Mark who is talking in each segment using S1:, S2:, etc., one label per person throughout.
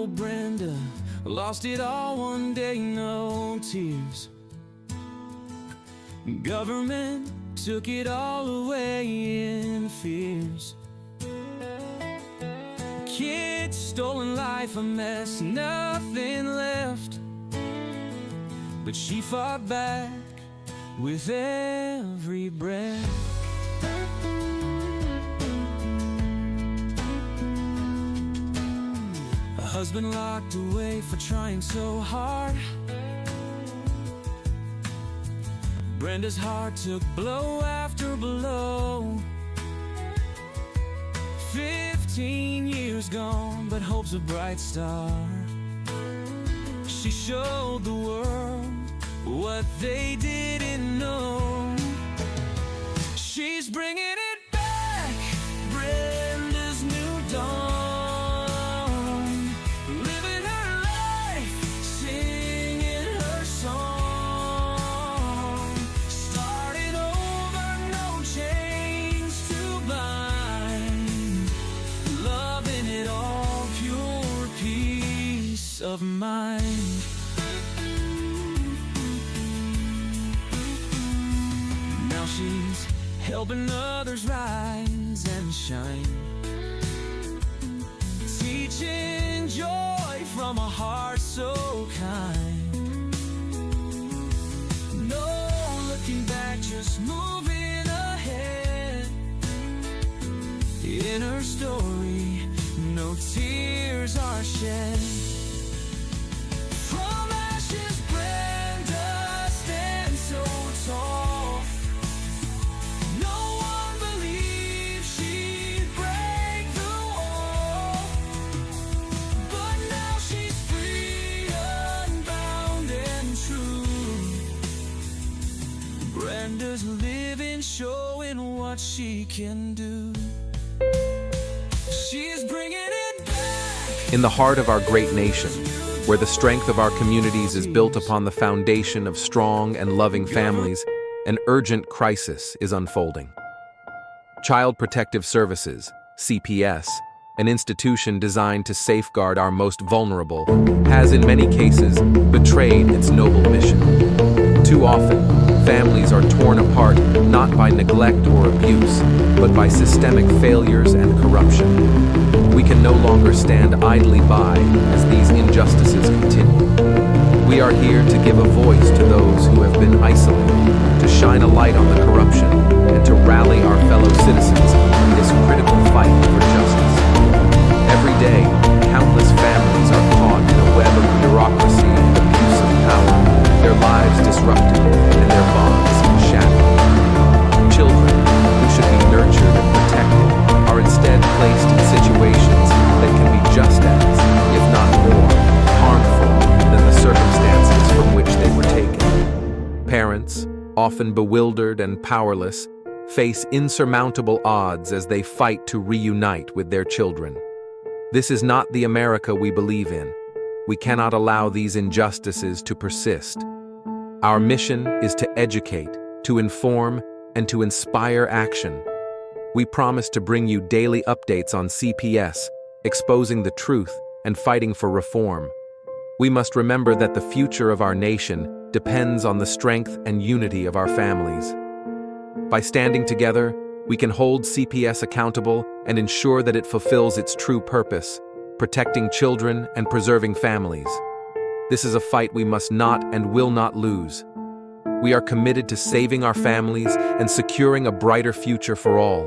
S1: little Brenda lost it all one day, no tears. Government took it all away in fears. Kids, stolen life, a mess, nothing left. But she fought back with every breath. A husband locked away for trying so hard. Brenda's heart took blow after blow. 15 years gone, but hope's a bright star. She showed the world what they didn't know. She's bringing it back, Brenda's new dawn. Living her life, singing her song. Starting over, no chains to bind. Loving it all, pure peace of mind. She's helping others rise and shine, teaching joy from a heart so kind. No looking back, just moving ahead. In her story, no tears are shed. From ashes, Brenda stands so tall. Brenda's living, showing what she can do. She's bringing it back.
S2: In the heart of our great nation, where the strength of our communities is built upon the foundation of strong and loving families, an urgent crisis is unfolding. Child Protective Services, CPS, an institution designed to safeguard our most vulnerable, has in many cases betrayed its noble mission. Too often, families are torn apart not by neglect or abuse, but by systemic failures and corruption. We can no longer stand idly by as these injustices continue. We are here to give a voice to those who have been isolated, to shine a light on the corruption, and to rally our fellow citizens in this critical fight for justice. Every day, countless families are caught in a web of bureaucracy and abuse of power, their lives disrupted and their bonds shattered. Children, who should be nurtured and protected, are instead placed in situations that can be just as, if not more, harmful than the circumstances from which they were taken. Parents, often bewildered and powerless, face insurmountable odds as they fight to reunite with their children. This is not the America we believe in. We cannot allow these injustices to persist. Our mission is to educate, to inform, and to inspire action. We promise to bring you daily updates on CPS, exposing the truth and fighting for reform. We must remember that the future of our nation depends on the strength and unity of our families. By standing together, we can hold CPS accountable and ensure that it fulfills its true purpose, protecting children and preserving families. This is a fight we must not and will not lose. We are committed to saving our families and securing a brighter future for all.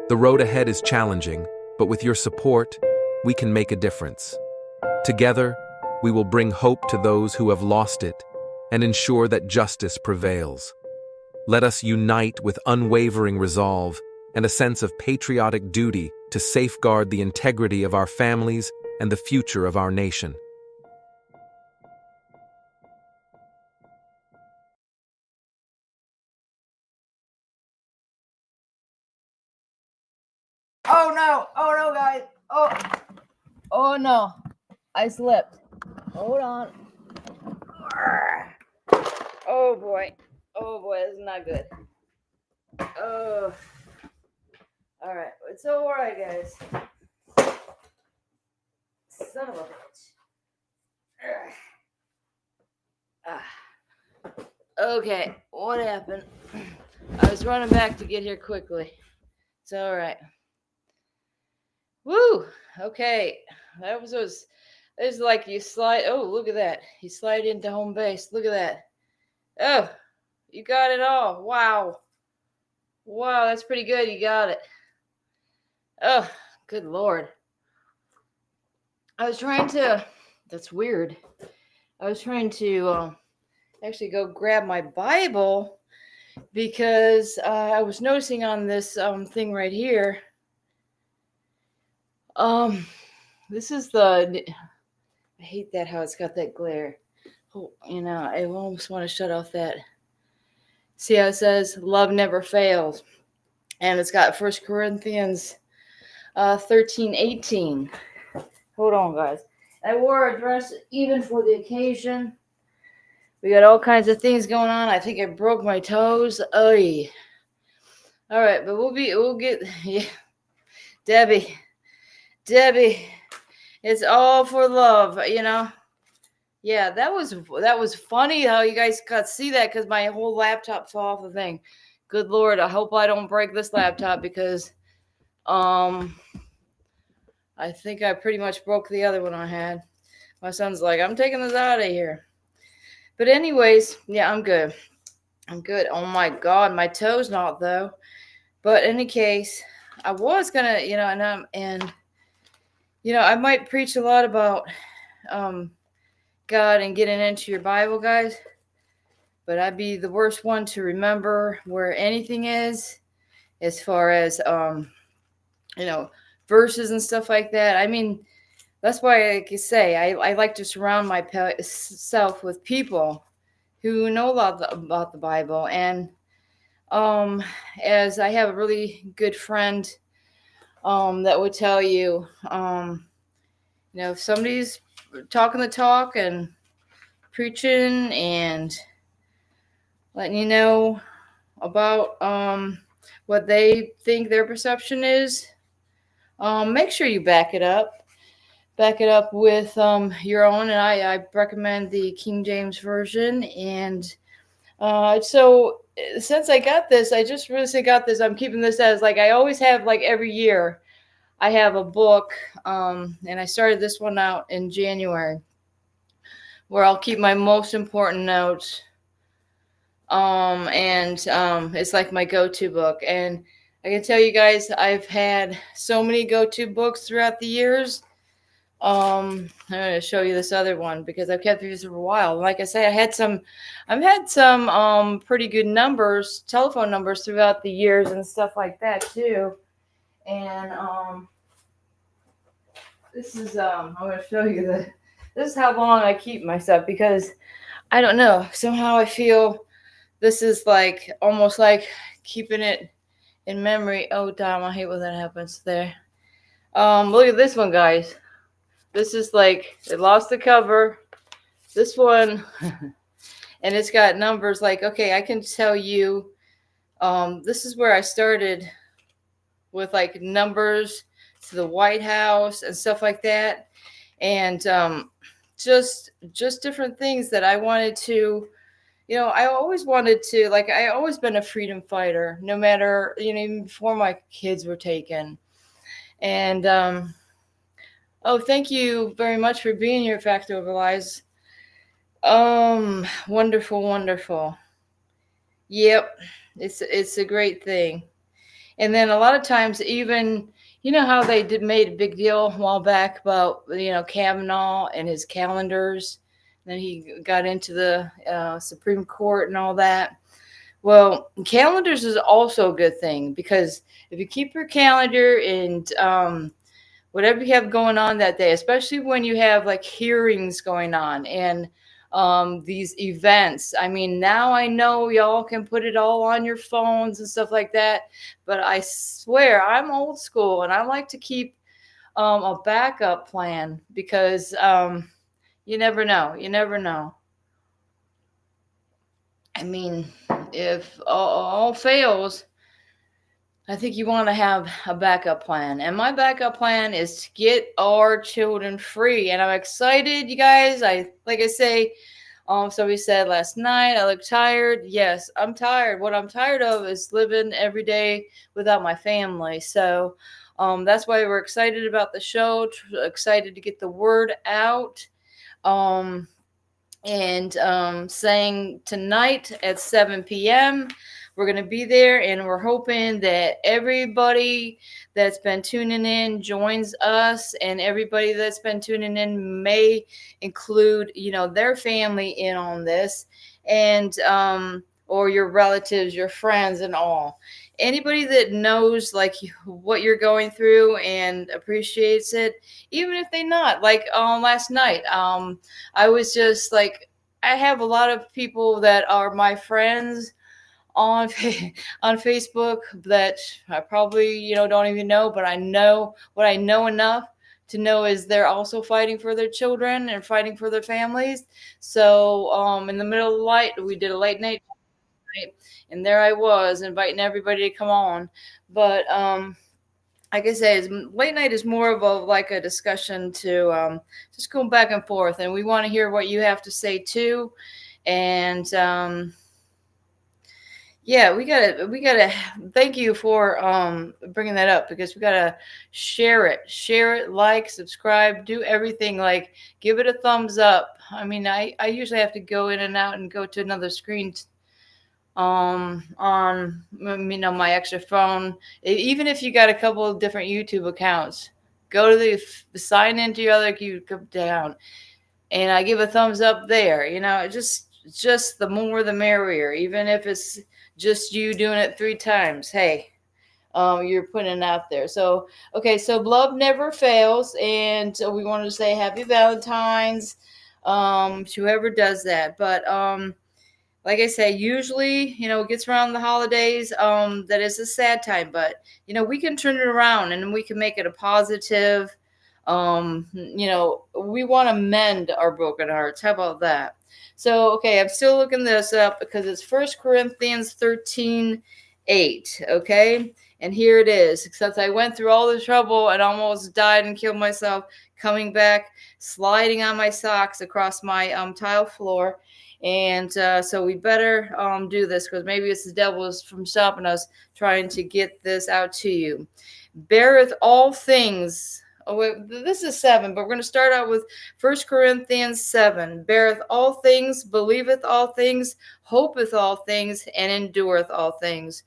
S2: The road ahead is challenging, but with your support, we can make a difference. Together, we will bring hope to those who have lost it and ensure that justice prevails. Let us unite with unwavering resolve and a sense of patriotic duty to safeguard the integrity of our families and the future of our nation.
S3: Oh no, guys. Oh no, I slipped. Hold on. Oh boy, this is not good. Oh, all right, it's all right, guys. son of a bitch. Okay, what happened? I was running back to get here quickly. It's all right. Woo! Okay, that was. It's like you slide. Oh, look at that! You slide into home base. Look at that. Oh, you got it all. Wow. Wow, that's pretty good. You got it. Oh, good Lord. I was trying to. That's weird. I was trying to actually go grab my Bible because I was noticing on this thing right here. This is the. I hate that how it's got that glare. Oh, I almost want to shut off that. See how it says love never fails, and it's got 1 Corinthians 13:18. Hold on, guys. I wore a dress even for the occasion. We got all kinds of things going on. I think I broke my toes. Oy. All right, but we'll get yeah. Debbie, it's all for love, Yeah, that was funny how you guys got to see that because my whole laptop fell off the thing. Good Lord, I hope I don't break this laptop because I think I pretty much broke the other one I had. My son's like, I'm taking this out of here. But anyways, yeah, I'm good. Oh my God, my toe's not though. But in any case, I was gonna, I might preach a lot about God and getting into your Bible, guys. But I'd be the worst one to remember where anything is as far as verses and stuff like that. I mean, that's why I can say I like to surround myself with people who know a lot about the Bible. And as I have a really good friend that would tell you, if somebody's talking the talk and preaching and letting you know about what they think their perception is, make sure you back it up. Back it up with your own, and I recommend the King James Version. And so since I got this, I just recently got this. I'm keeping this as like I always have, like every year. I have a book, and I started this one out in January, where I'll keep my most important notes. And it's like my go-to book. And I can tell you guys, I've had so many go-to books throughout the years. I'm going to show you this other one because I've kept these for a while. Like I say, I've had some pretty good telephone numbers throughout the years and stuff like that too. And this is I'm going to show you this is how long I keep my stuff because I don't know, somehow I feel this is like almost like keeping it in memory. Oh damn, I hate when that happens there. Look at this one, guys. This is like, it lost the cover. This one, and it's got numbers like, okay, I can tell you, this is where I started with like numbers to the White House and stuff like that. And just different things that I wanted to, I always wanted to, like, I always been a freedom fighter, no matter, even before my kids were taken. And, oh, thank you very much for being here, Fact Over Lies. Wonderful. Yep, it's a great thing. And then a lot of times, even how they made a big deal a while back about Kavanaugh and his calendars. Then he got into the Supreme Court and all that. Well, calendars is also a good thing because if you keep your calendar and whatever you have going on that day, especially when you have like hearings going on and these events. I mean, now I know y'all can put it all on your phones and stuff like that, but I swear I'm old school and I like to keep a backup plan because you never know. I mean, if all fails, I think you want to have a backup plan. And my backup plan is to get our children free. And I'm excited, you guys. Like I say, somebody said last night, I look tired. Yes, I'm tired. What I'm tired of is living every day without my family. So that's why we're excited about the show, excited to get the word out. Um, and saying tonight at 7 p.m. We're going to be there, and we're hoping that everybody that's been tuning in joins us, and everybody that's been tuning in may include, their family in on this, and or your relatives, your friends, and all. Anybody that knows like what you're going through and appreciates it, even if they not like last night. I was just like, I have a lot of people that are my friends on on Facebook that I probably don't even know, but I know what I know enough to know is they're also fighting for their children and fighting for their families. So in the middle of the night, we did a late night, and there I was inviting everybody to come on, but like I say, late night is more of a discussion to just go back and forth, and we want to hear what you have to say too. And yeah, we gotta thank you for bringing that up, because we gotta share it, like, subscribe, do everything, like give it a thumbs up. I mean, I usually have to go in and out and go to another screen on my extra phone. Even if you got a couple of different YouTube accounts, go to the sign into your other YouTube down, and I give a thumbs up there. Just the more the merrier, even if it's just you doing it 3 times. Hey, you're putting it out there. So okay, so love never fails, and we wanted to say happy Valentine's to whoever does that. But like I say, usually, it gets around the holidays. That is a sad time, but we can turn it around and we can make it a positive. We want to mend our broken hearts. How about that? So, okay, I'm still looking this up because it's 1 Corinthians 13:8. Okay, and here it is. Since I went through all the trouble and almost died and killed myself, coming back, sliding on my socks across my tile floor. And so we better do this, because maybe it's the devil is from stopping us trying to get this out to you. Beareth all things. Oh, wait, this is 7, but we're going to start out with 1 Corinthians 7. Beareth all things, believeth all things, hopeth all things, and endureth all things.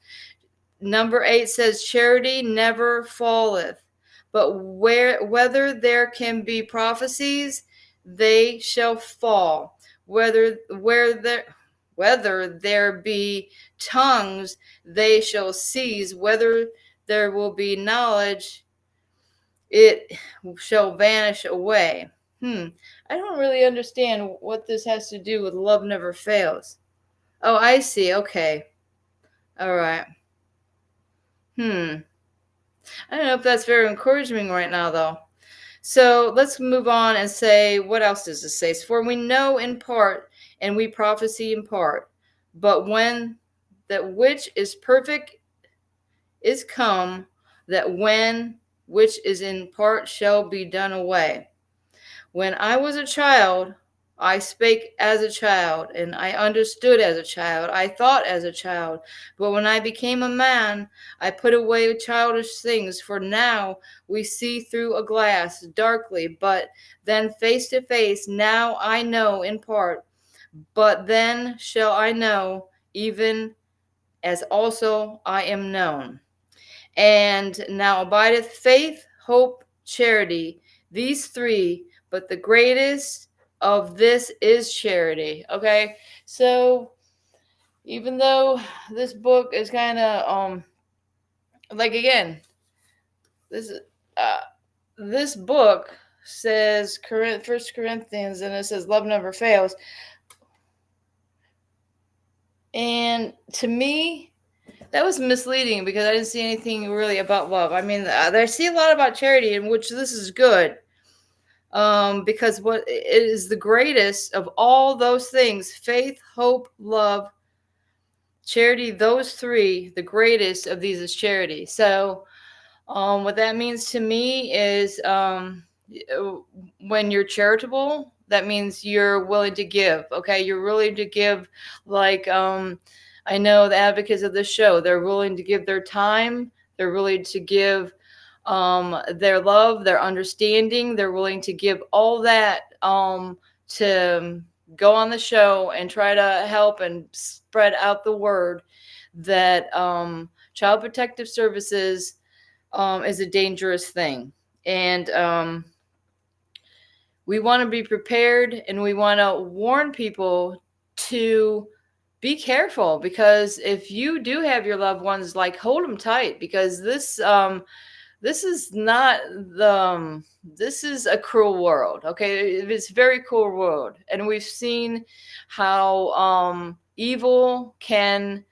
S3: Number 8 says, charity never falleth, but whether there can be prophecies, they shall fall. Whether there be tongues, they shall cease. Whether there will be knowledge, it shall vanish away. I don't really understand what this has to do with love never fails. Oh, I see. Okay. All right. I don't know if that's very encouraging right now, though. So let's move on and say, what else does it say? For we know in part, and we prophesy in part. But when that which is perfect is come, that when which is in part shall be done away. When I was a child, I spake as a child, and I understood as a child. I thought as a child. But when I became a man, I put away childish things. For now we see through a glass darkly, but then face to face. Now I know in part, but then shall I know, even as also I am known. And now abideth faith, hope, charity, these 3, but the greatest of this is charity. Okay, so even though this book is kind of like, again, this this book says 1 Corinthians, and it says love never fails, and to me that was misleading, because I didn't see anything really about love. I mean, I see a lot about charity, in which this is good. Because what it is the greatest of all those things: faith, hope, love, Charity, those three, the greatest of these is charity. So what that means to me is when you're charitable, that means you're willing to give. Okay, you're willing to give. Like I know the advocates of this show, they're willing to give their time. They're willing to give their love, their understanding. They're willing to give all that to go on the show and try to help and spread out the word that Child Protective Services is a dangerous thing. And we want to be prepared, and we want to warn people to be careful, because if you do have your loved ones, like, hold them tight, because this is not the this is a cruel world. Okay, it's a very cruel world, and we've seen how evil can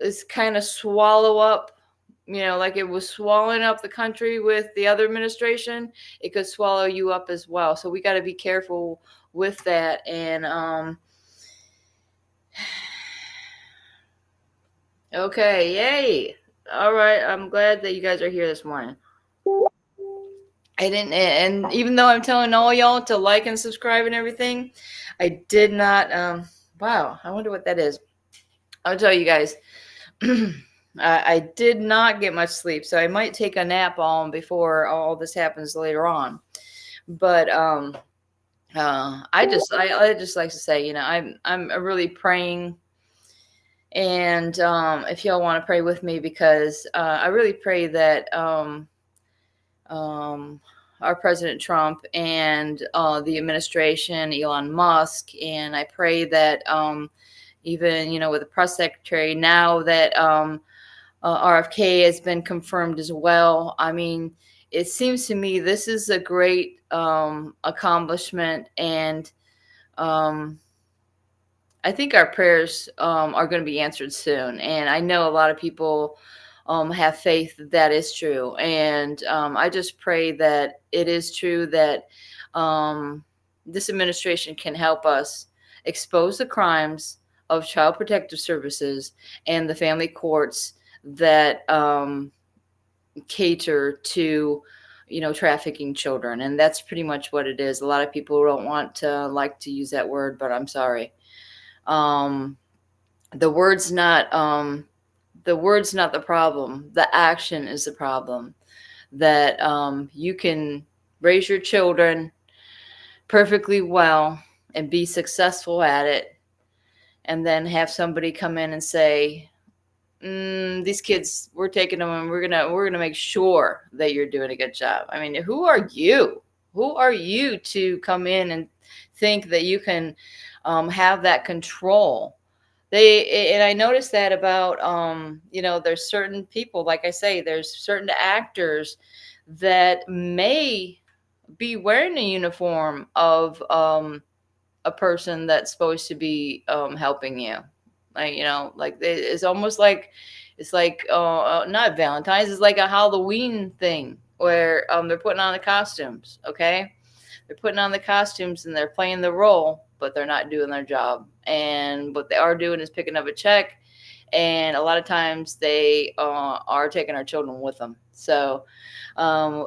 S3: is kind of swallow up, like it was swallowing up the country with the other administration. It could swallow you up as well. So we got to be careful with that. And okay, yay. All right, I'm glad that you guys are here this morning. I didn't, and even though I'm telling all y'all to like and subscribe and everything, I did not. Wow, I wonder what that is. I'll tell you guys. I did not get much sleep, so I might take a nap before all this happens later on. But I just like to say, I'm really praying, and if y'all want to pray with me, because I really pray that our President Trump and the administration, Elon Musk, and I pray that even with the press secretary, now that RFK has been confirmed as well. I mean, it seems to me this is a great accomplishment, and I think our prayers are going to be answered soon. And I know a lot of people have faith that is true, and I just pray that it is true, that this administration can help us expose the crimes of Child Protective Services and the family courts that cater to trafficking children. And that's pretty much what it is. A lot of people don't want to like to use that word, but I'm sorry. The word's not the problem. The action is the problem. That you can raise your children perfectly well and be successful at it, and then have somebody come in and say, these kids, we're taking them, and we're gonna make sure that you're doing a good job. I mean, who are you? Who are you to come in and think that you can have that control? And I noticed that about there's certain people, like I say, there's certain actors that may be wearing a uniform of a person that's supposed to be helping you. Like it's almost like it's like not Valentine's, it's like a Halloween thing where they're putting on the costumes. Okay, they're putting on the costumes and they're playing the role, but they're not doing their job. And what they are doing is picking up a check, and a lot of times they are taking our children with them. So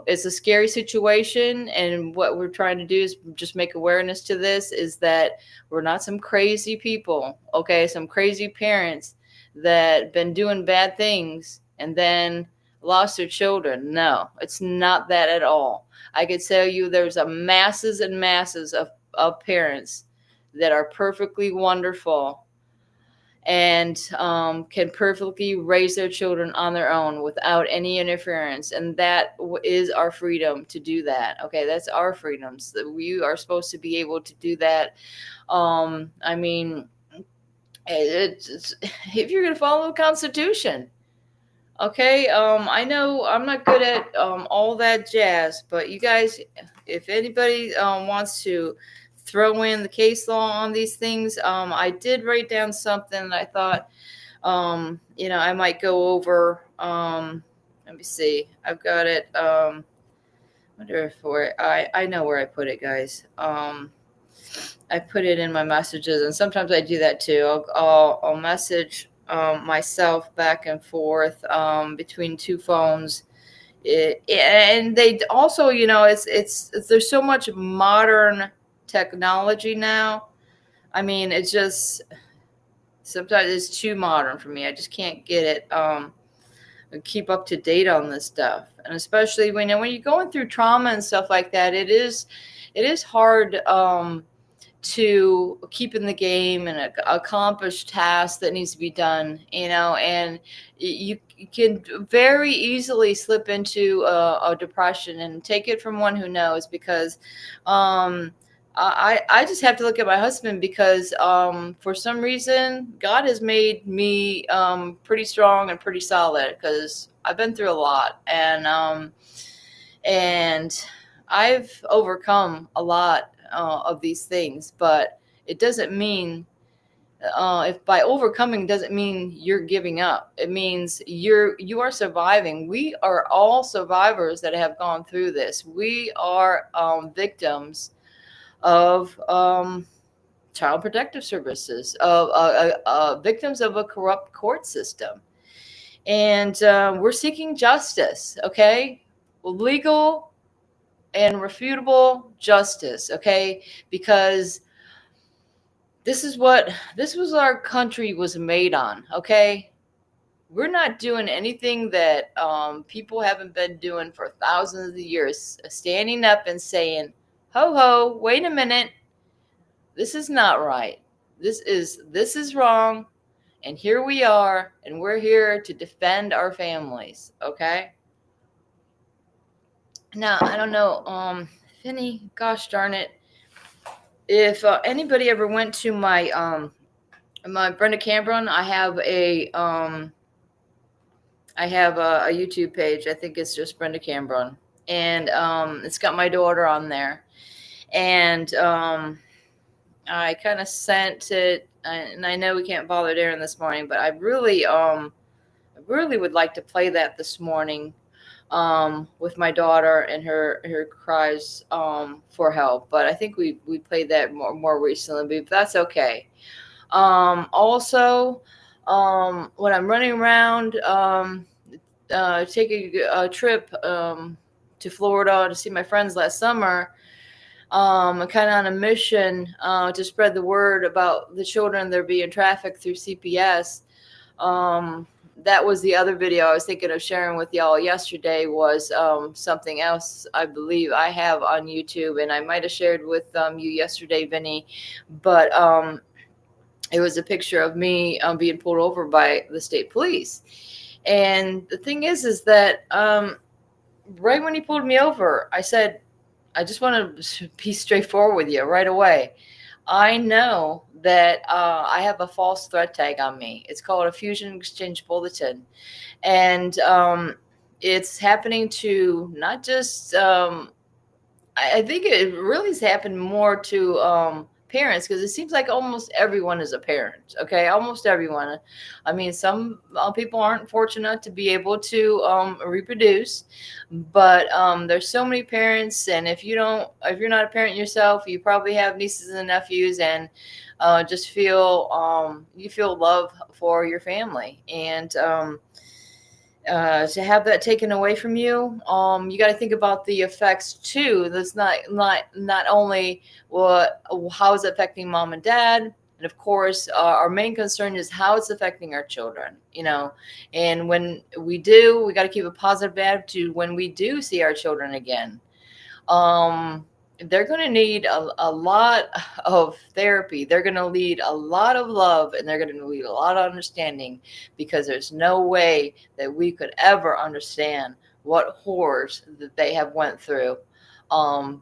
S3: it's a scary situation, and what we're trying to do is just make awareness to this, is that we're not some crazy people, okay, some crazy parents that been doing bad things and then lost their children. No, it's not that at all. I could tell you there's a masses and masses of parents that are perfectly wonderful and can perfectly raise their children on their own without any interference. And that is our freedom to do that. Okay, that's our freedoms. That we are supposed to be able to do that. I mean, it's if you're going to follow the Constitution. Okay, I know I'm not good at all that jazz, but you guys, if anybody wants to throw in the case law on these things, I did write down something that I thought, I might go over. Let me see, I've got it. Wonder if I know where I put it, guys. I put it in my messages, and sometimes I do that too. I'll message myself back and forth between two phones. And they also, it's there's so much modern technology now. I mean, it's just sometimes it's too modern for me. I just can't get it. Keep up to date on this stuff, and especially when you're going through trauma and stuff like that, it is hard to keep in the game and accomplish tasks that needs to be done, and you can very easily slip into a depression. And take it from one who knows, because um I just have to look at my husband, because for some reason God has made me pretty strong and pretty solid, because I've been through a lot, and I've overcome a lot of these things. But it doesn't mean, if by overcoming doesn't mean you're giving up. It means you are surviving. We are all survivors that have gone through this. We are victims of child protective services, of victims of a corrupt court system, and we're seeking justice. Okay, legal and refutable justice. Okay, because this was our country was made on. Okay, we're not doing anything that people haven't been doing for thousands of years, standing up and saying, ho ho, wait a minute, this is not right, this is wrong, and here we are, and we're here to defend our families. Okay, now I don't know, Finny, gosh darn it, if anybody ever went to my Brenda Cameron, I have a YouTube page. I think it's just Brenda Cameron, and it's got my daughter on there. And I kind of sent it, and I know we can't bother Darren this morning, but I really would like to play that this morning with my daughter and her cries for help. But I think we played that more recently, but that's okay. Also, when I'm running around, taking a trip to Florida to see my friends last summer, I'm kind of on a mission to spread the word about the children that are being trafficked through CPS. That was the other video I was thinking of sharing with y'all yesterday, was something else I believe I have on YouTube, and I might have shared with you yesterday, Vinny, but it was a picture of me being pulled over by the state police. And the thing is that right when he pulled me over, I said, I just want to be straightforward with you right away. I know that I have a false threat tag on me. It's called a Fusion Exchange Bulletin. And it's happening to not just, I think it really has happened more to parents, because it seems like almost everyone is a parent. Okay, almost everyone. I mean, some people aren't fortunate to be able to reproduce, but there's so many parents. And if you're not a parent yourself, you probably have nieces and nephews, and just feel you feel love for your family. And to have that taken away from you, you got to think about the effects too. That's not only how it's affecting mom and dad, and of course, our main concern is how it's affecting our children. And when we got to keep a positive attitude when we do see our children again. They're going to need a lot of therapy. They're going to need a lot of love, and they're going to need a lot of understanding, because there's no way that we could ever understand what horrors that they have went through,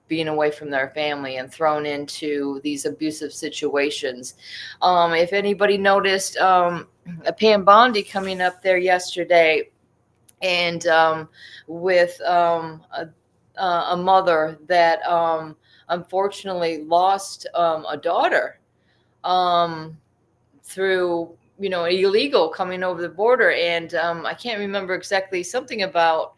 S3: being away from their family and thrown into these abusive situations. If anybody noticed, a Pam Bondi coming up there yesterday, and with a mother that unfortunately lost a daughter through illegal coming over the border. And I can't remember exactly, something about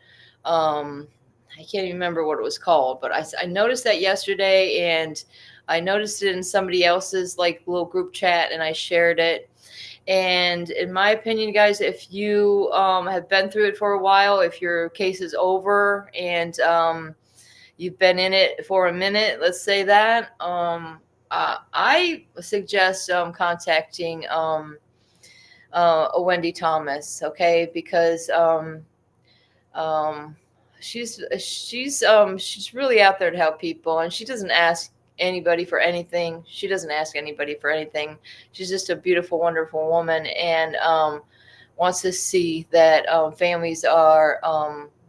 S3: I can't remember what it was called, but I noticed that yesterday, and I noticed it in somebody else's like little group chat, and I shared it. And in my opinion, guys, if you have been through it for a while, if your case is over and you've been in it for a minute, let's say that, I suggest contacting a Wendy Thomas, okay? Because um, she's really out there to help people, and she doesn't ask anybody for anything. She doesn't ask anybody for anything. She's just a beautiful, wonderful woman, and wants to see that families are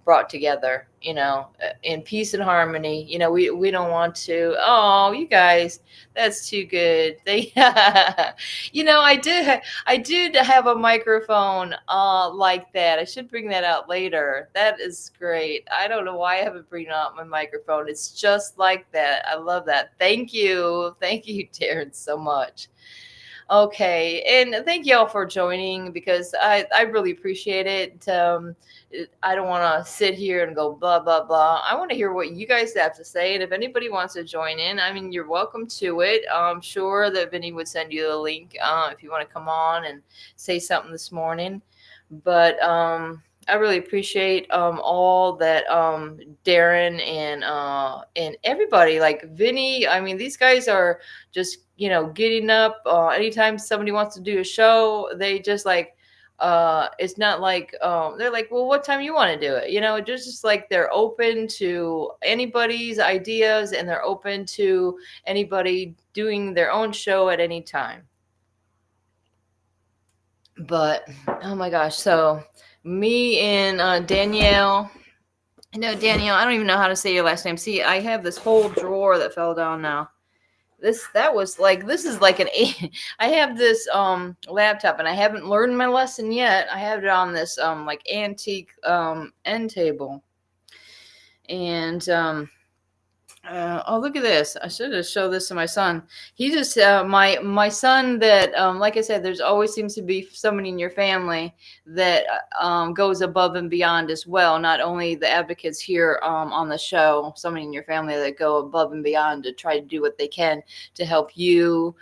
S3: brought together, in peace and harmony. We don't want to. Oh, you guys, that's too good. They, I did have a microphone like that. I should bring that out later. That is great. I don't know why I haven't bring out my microphone. It's just like that. I love that. Thank you, Darren, so much. Okay, and thank y'all for joining, because I really appreciate it. I don't want to sit here and go blah blah blah. I want to hear what you guys have to say, and if anybody wants to join in, I mean, you're welcome to it. I'm sure that Vinny would send you the link if you want to come on and say something this morning. But I really appreciate all that Darren and everybody, like Vinny. I mean, these guys are just getting up anytime somebody wants to do a show. They just like it's not like they're like, well, what time you want to do it? Just like they're open to anybody's ideas, and they're open to anybody doing their own show at any time. But oh my gosh, so me and Danielle. No, Danielle, I don't even know how to say your last name. See, I have this whole drawer that fell down now. This is like an I have this laptop, and I haven't learned my lesson yet. I have it on this like antique end table. And oh, look at this. I should have showed this to my son. He just my son that like I said, there's always seems to be somebody in your family that goes above and beyond as well. Not only the advocates here on the show, somebody in your family that go above and beyond to try to do what they can to help you.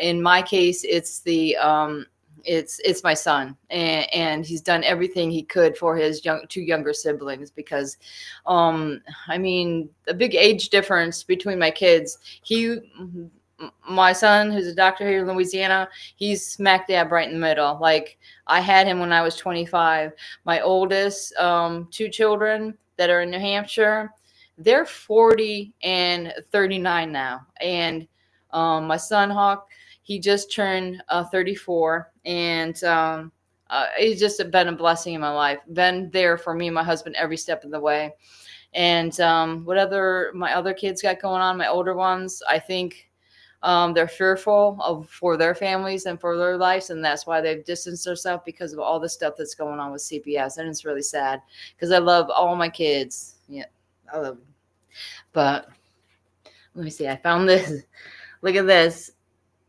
S3: In my case, it's it's my son, and he's done everything he could for his two younger siblings, because I mean, a big age difference between my kids. My son, who's a doctor here in Louisiana, he's smack dab right in the middle. Like, I had him when I was 25. My oldest two children that are in New Hampshire, they're 40 and 39 now. And my son Hawk, he just turned 34, and he's just been a blessing in my life. Been there for me and my husband every step of the way. And my other kids got going on, my older ones, I think they're fearful for their families and for their lives, and that's why they've distanced themselves, because of all the stuff that's going on with CPS. And it's really sad, because I love all my kids. Yeah, I love them. But let me see. I found this. Look at this.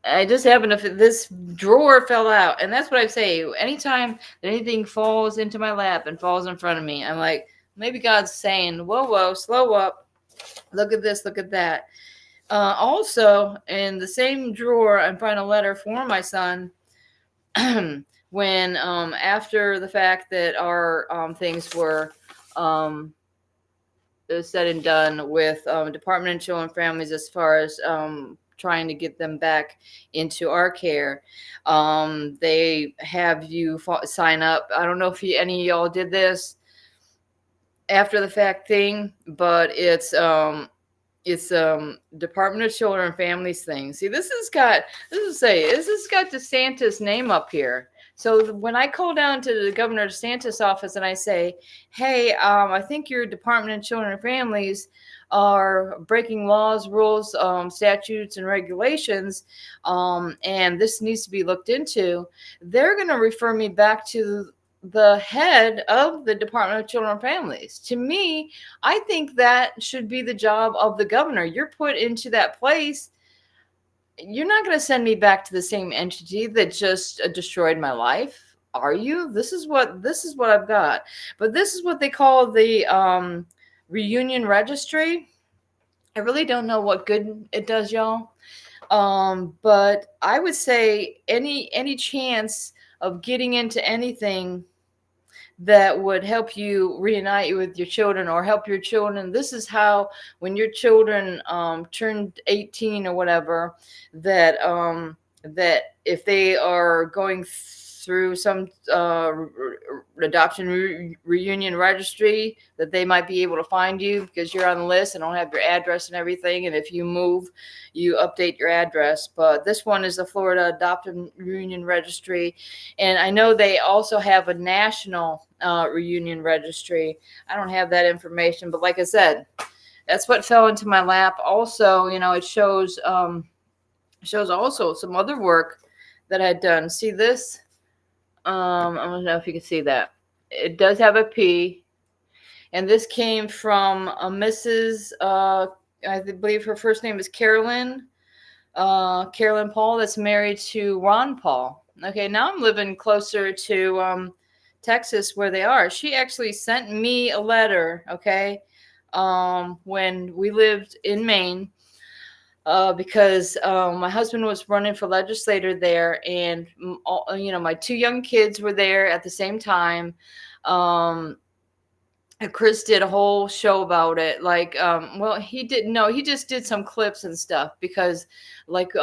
S3: I just happened to, this drawer fell out. And that's what I say. Anytime that anything falls into my lap and falls in front of me, I'm like, maybe God's saying, whoa, slow up. Look at this, look at that. Also, in the same drawer, I find a letter for my son when after the fact that our things were said and done with Department of Children and Families, as far as trying to get them back into our care. They have you sign up. I don't know if any of y'all did this after the fact thing, but it's Department of Children and Families thing. See, this has got DeSantis' name up here. So when I call down to the Governor DeSantis' office and I say, hey, I think your Department of Children and Families are breaking laws, rules, statutes, and regulations, and this needs to be looked into, they're going to refer me back to the head of the Department of Children and Families. To me, I think that should be the job of the governor. You're put into that place. You're not going to send me back to the same entity that just destroyed my life, are you? This is what I've got. But this is what they call the reunion registry. I really don't know what good it does, y'all. But I would say any chance of getting into anything that would help you reunite with your children or help your children. This is how, when your children turned 18 or whatever, that if they are going through some adoption reunion registry, that they might be able to find you because you're on the list and don't have your address and everything. And if you move, you update your address. But this one is the Florida Adoption Reunion Registry. And I know they also have a national reunion registry. I don't have that information, but like I said, that's what fell into my lap. Also, it shows also some other work that I'd done. See this? I don't know if you can see that. It does have a P, and this came from a Mrs. I believe her first name is Carolyn Paul, that's married to Ron Paul. Okay, now I'm living closer to Texas where they are. She actually sent me a letter, okay, when we lived in Maine, because my husband was running for legislator there, and my two young kids were there at the same time. And Chris did a whole show about it. Like, well, he didn't know. He just did some clips and stuff because, like,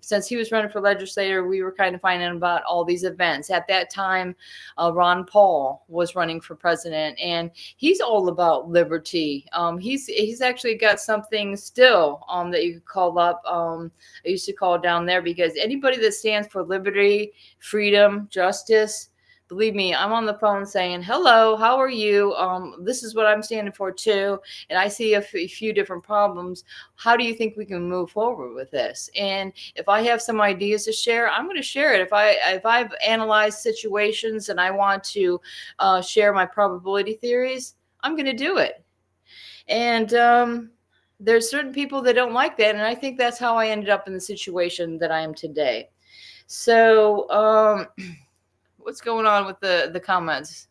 S3: since he was running for legislator, we were kind of finding about all these events. At that time, Ron Paul was running for president, and he's all about liberty. He's actually got something still that you could call up. I used to call down there because anybody that stands for liberty, freedom, justice, believe me, I'm on the phone saying, hello, how are you? This is what I'm standing for too. And I see a few different problems. How do you think we can move forward with this? And if I have some ideas to share, I'm going to share it. If I've analyzed situations and I want to share my probability theories, I'm going to do it. And there's certain people that don't like that. And I think that's how I ended up in the situation that I am today. So, what's going on with the comments?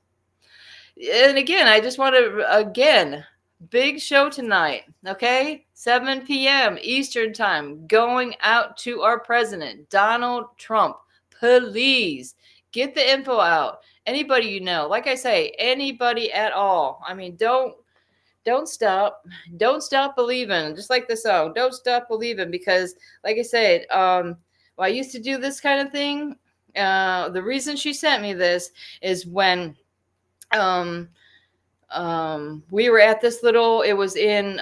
S3: And again, I just want to, big show tonight, okay? 7 p.m. Eastern time, going out to our president, Donald Trump. Please get the info out. Anybody you know, like I say, anybody at all. I mean, don't stop believing. Just like the song, don't stop believing, because like I said, I used to do this kind of thing. The reason she sent me this is when we were at this little, it was in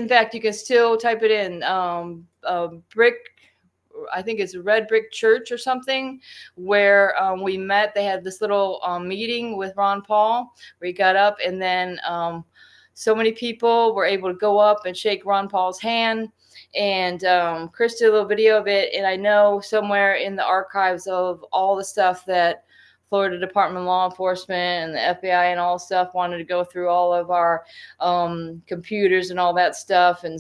S3: fact, you can still type it in, brick, I think it's a red brick church or something, where we met. They had this little meeting with Ron Paul where he got up, and then so many people were able to go up and shake Ron Paul's hand. And Chris did a little video of it. And I know somewhere in the archives of all the stuff that Florida Department of Law Enforcement and the FBI and all stuff wanted to go through all of our computers and all that stuff, and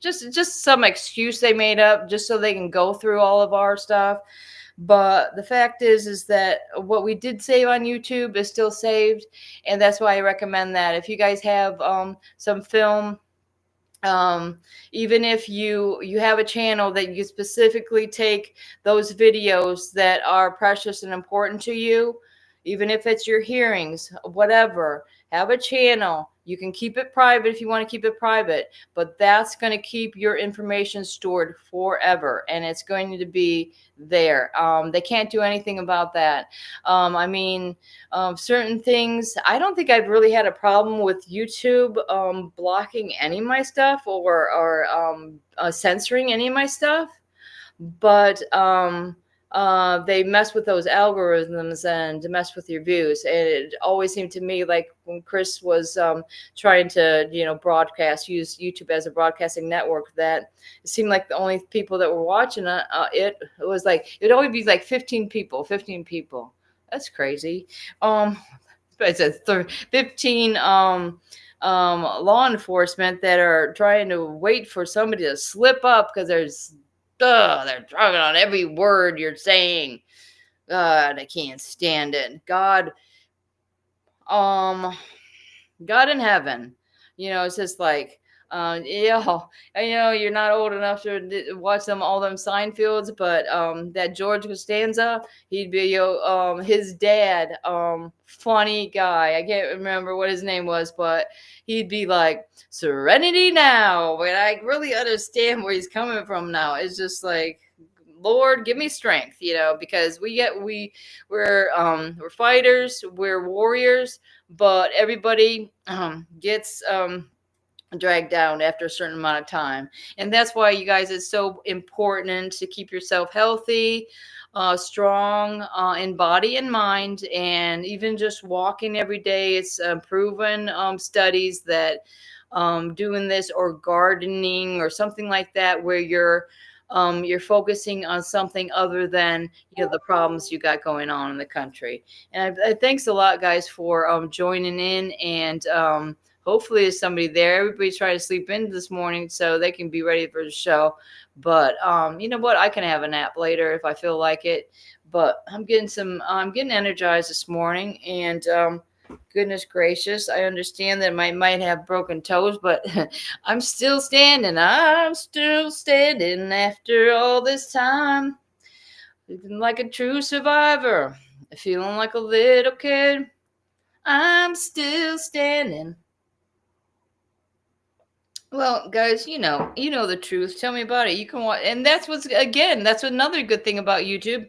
S3: just some excuse they made up just so they can go through all of our stuff. But the fact is that what we did save on YouTube is still saved, and that's why I recommend that. If you guys have some film, even if you have a channel that you specifically take those videos that are precious and important to you, even if it's your hearings, whatever, have a channel. You can keep it private if you want to keep it private, but that's going to keep your information stored forever, and it's going to be there. They can't do anything about that. Certain things, I don't think I've really had a problem with YouTube blocking any of my stuff or censoring any of my stuff, but they mess with those algorithms and to mess with your views. And it always seemed to me like when Chris was trying to, broadcast, use YouTube as a broadcasting network, that it seemed like the only people that were watching it was like, it'd always be like 15 people. That's crazy. It's a 15 law enforcement that are trying to wait for somebody to slip up because they're talking on every word you're saying. God, I can't stand it. God in heaven. It's just like, Yeah, I know you're not old enough to watch all them Seinfelds, but that George Costanza, he'd be his dad, funny guy. I can't remember what his name was, but he'd be like, "Serenity now," and I really understand where he's coming from now. It's just like, Lord, give me strength, because we're fighters, we're warriors, but everybody gets dragged down after a certain amount of time. And that's why, you guys, it's so important to keep yourself healthy, strong, in body and mind, and even just walking every day. It's proven, studies that doing this, or gardening or something like that, where you're focusing on something other than the problems you got going on in the country. And thanks a lot, guys, for joining in. And hopefully there's somebody there. Everybody's trying to sleep in this morning so they can be ready for the show. But you know what? I can have a nap later if I feel like it. But I'm getting energized this morning, and goodness gracious, I understand that I might have broken toes, but I'm still standing. I'm still standing after all this time. Looking like a true survivor, feeling like a little kid. I'm still standing. Well, guys, you know the truth. Tell me about it. You can watch, and that's another good thing about YouTube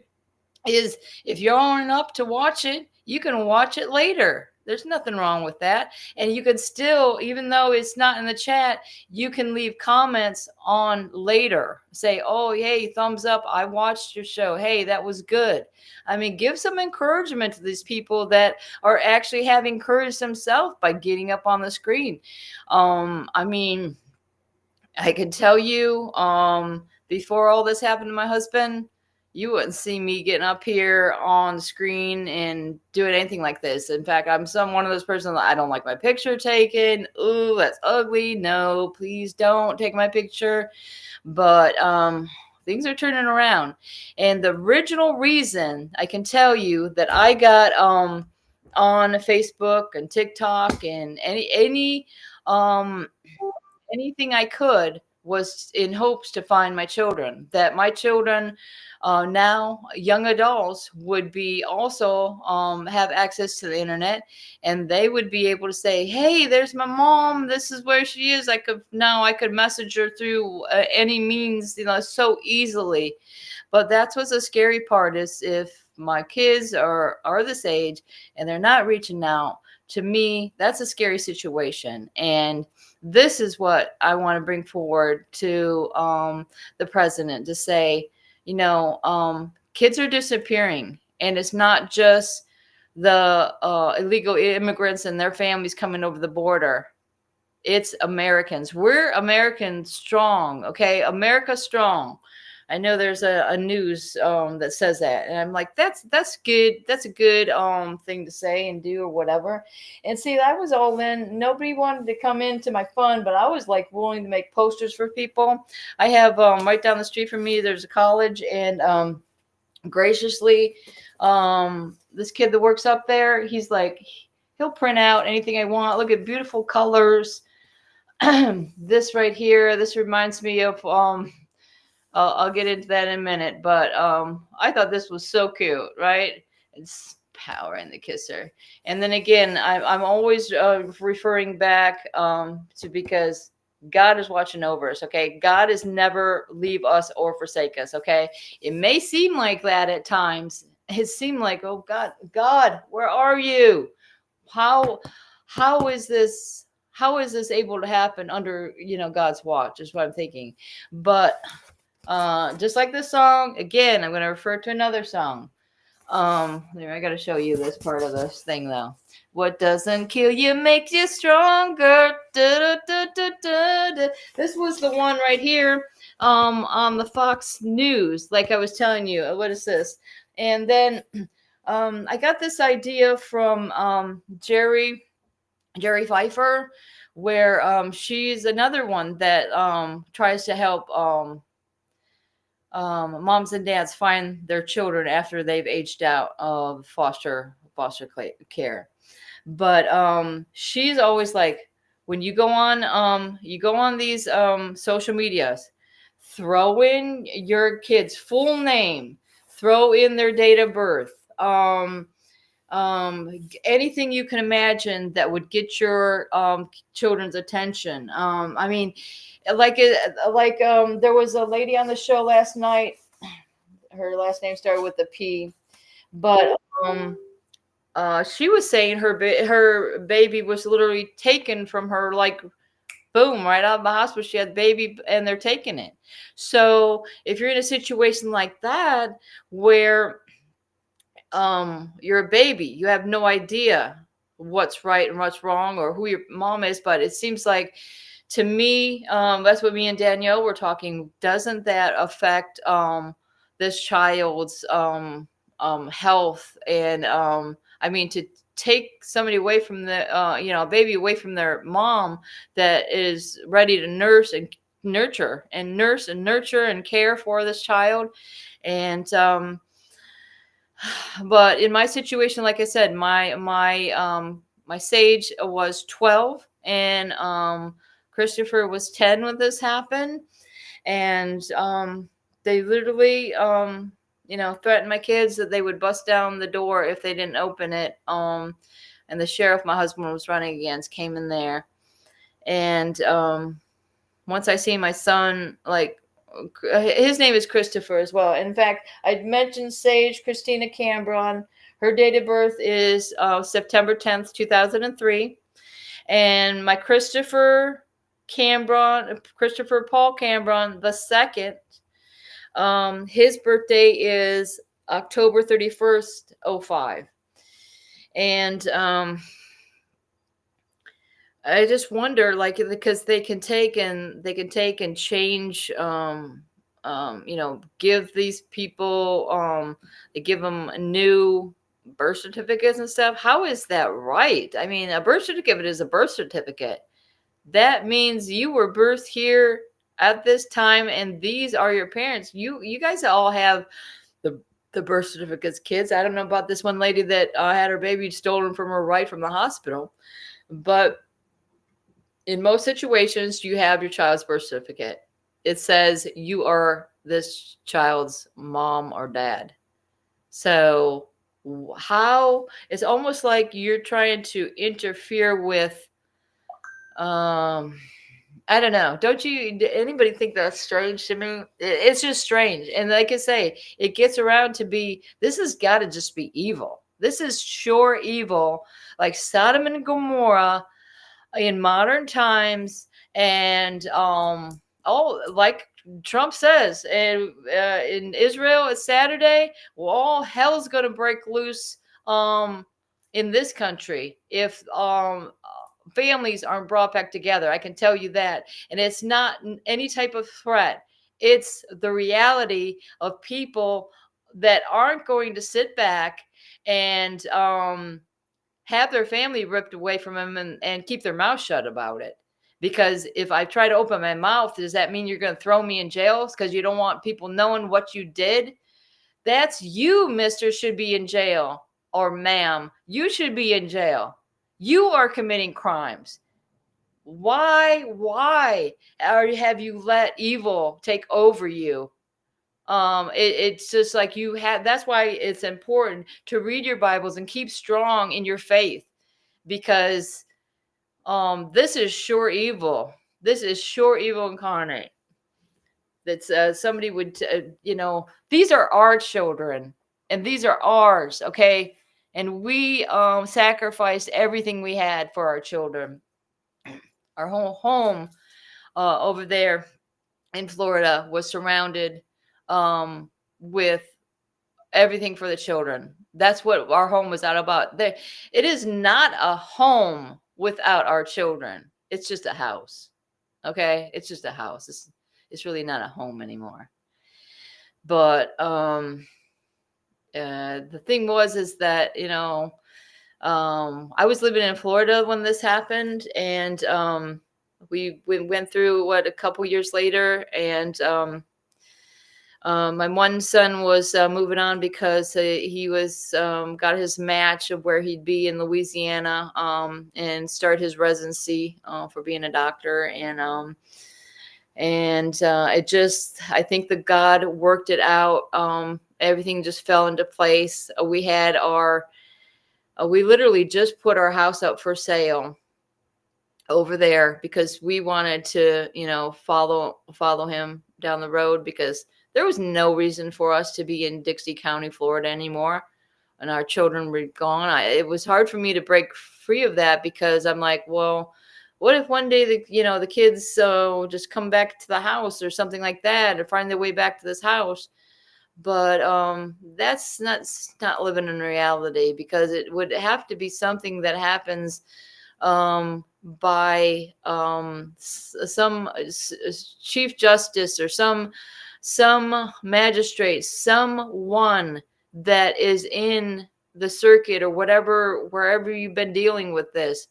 S3: is if you aren't up to watch it, you can watch it later. There's nothing wrong with that. And you can still, even though it's not in the chat, you can leave comments on later. Say, oh, hey, thumbs up. I watched your show. Hey, that was good. I mean, give some encouragement to these people that are actually having courage themselves by getting up on the screen. I mean, I can tell you, before all this happened to my husband, you wouldn't see me getting up here on the screen and doing anything like this. In fact, I'm one of those persons that I don't like my picture taken. Ooh, that's ugly. No, please don't take my picture. But things are turning around. And the original reason I can tell you that I got on Facebook and TikTok and anything I could was in hopes to find my children, that my children, now young adults, would be also have access to the internet, and they would be able to say, hey, there's my mom, this is where she is. I could message her through any means, so easily. But that's what's the scary part, is if my kids are this age and they're not reaching out to me, that's a scary situation. And this is what I want to bring forward to the president, to say, kids are disappearing, and it's not just the illegal immigrants and their families coming over the border. It's Americans. We're Americans strong, okay? America strong. I know there's a news that says that, and I'm like, that's good. That's a good thing to say and do, or whatever. And see, I was all in. Nobody wanted to come into my fun, but I was like willing to make posters for people. I have right down the street from me, there's a college, and graciously, this kid that works up there, he's like, he'll print out anything I want. Look at beautiful colors. This right here, this reminds me of I'll get into that in a minute, but I thought this was so cute, right? It's power in the kisser. And then again, I'm always referring back to, because God is watching over us, okay? God is never leave us or forsake us, okay? It may seem like that at times. It seemed like, oh God, where are you? How is this able to happen under God's watch, is what I'm thinking. But just like this song, again, I'm going to refer to another song. There, I got to show you this part of this thing, though. What doesn't kill you makes you stronger. Da, da, da, da, da. This was the one right here on the Fox News, like I was telling you. What is this? And then I got this idea from Jerry Pfeiffer, where she's another one that tries to help moms and dads find their children after they've aged out of foster care. But she's always like, when you go on these social medias, throw in your kid's full name, throw in their date of birth, anything you can imagine that would get your children's attention. I mean, there was a lady on the show last night. Her last name started with a P, but she was saying her baby was literally taken from her, like boom, right out of the hospital. She had baby and they're taking it. So if you're in a situation like that where you're a baby, you have no idea what's right and what's wrong or who your mom is, but it seems like to me, that's what me and Danielle were talking. Doesn't that affect this child's health? And I mean, to take somebody away from the a baby away from their mom that is ready to nurse and nurture and care for this child. And but in my situation, like I said, my Sage was 12 and Christopher was 10 when this happened. And they literally threatened my kids that they would bust down the door if they didn't open it. And the sheriff my husband was running against came in there. And once I see my son, like, his name is Christopher as well. In fact, I'd mentioned Sage Christina Cambron. Her date of birth is September 10th, 2003. And my Christopher Paul Cambron the second, his birthday is October 31st, 2005. And I just wonder, like, because they can take and change, give these people, they give them new birth certificates and stuff. How is that right? I mean, a birth certificate is a birth certificate. That means you were birthed here at this time, and these are your parents. You guys all have the birth certificates, kids. I don't know about this one lady that had her baby stolen from her right from the hospital, but in most situations, you have your child's birth certificate. It says you are this child's mom or dad. So how it's almost like you're trying to interfere with, I don't know. Anybody think that's strange to me? It's just strange. And like I say, it gets around to be, this has got to just be evil. This is sure evil, like Sodom and Gomorrah in modern times. And like Trump says, in Israel it's Saturday. Well, all hell's gonna break loose in this country if families aren't brought back together. I can tell you that. And it's not any type of threat. It's the reality of people that aren't going to sit back and have their family ripped away from them and keep their mouth shut about it. Because if I try to open my mouth, does that mean you're going to throw me in jail because you don't want people knowing what you did? That's you, mister, should be in jail. Or ma'am, you should be in jail. You are committing crimes. Why have you let evil take over you? It's just like you have. That's why it's important to read your Bibles and keep strong in your faith, because this is sure evil. This is sure evil incarnate. That's somebody would, these are our children and these are ours. Okay. And we sacrificed everything we had for our children. Our whole home over there in Florida was surrounded with everything for the children. That's what our home was all about. It is not a home without our children. It's just a house. Okay? It's just a house. It's really not a home anymore. But the thing is that, I was living in Florida when this happened, and we went through a couple years later, and My one son was moving on because he was got his match of where he'd be in Louisiana and start his residency for being a doctor. And it just, I think the God worked it out. Everything just fell into place. We literally just put our house up for sale over there because we wanted to, follow him down the road, because there was no reason for us to be in Dixie County, Florida anymore. And our children were gone. It was hard for me to break free of that, because I'm like, well, what if one day the kids just come back to the house or something like that, or find their way back to this house? But that's not living in reality, because it would have to be something that happens by some chief justice or some magistrate, someone that is in the circuit or whatever, wherever you've been dealing with this.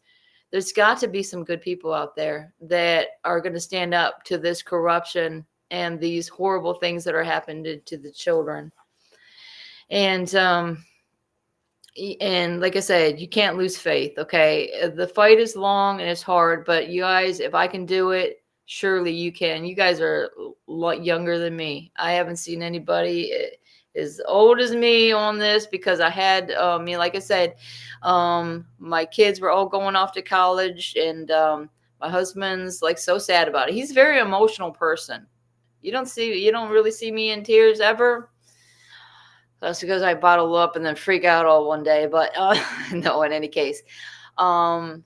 S3: There's got to be some good people out there that are going to stand up to this corruption and these horrible things that are happening to the children. And like I said, you can't lose faith. Okay. The fight is long and it's hard, but you guys, if I can do it, surely you can. You guys are a lot younger than me. I haven't seen anybody as old as me on this, because I had, like I said, my kids were all going off to college, and my husband's like so sad about it. He's a very emotional person. You don't really see me in tears ever. That's because I bottle up and then freak out all one day. But no, in any case,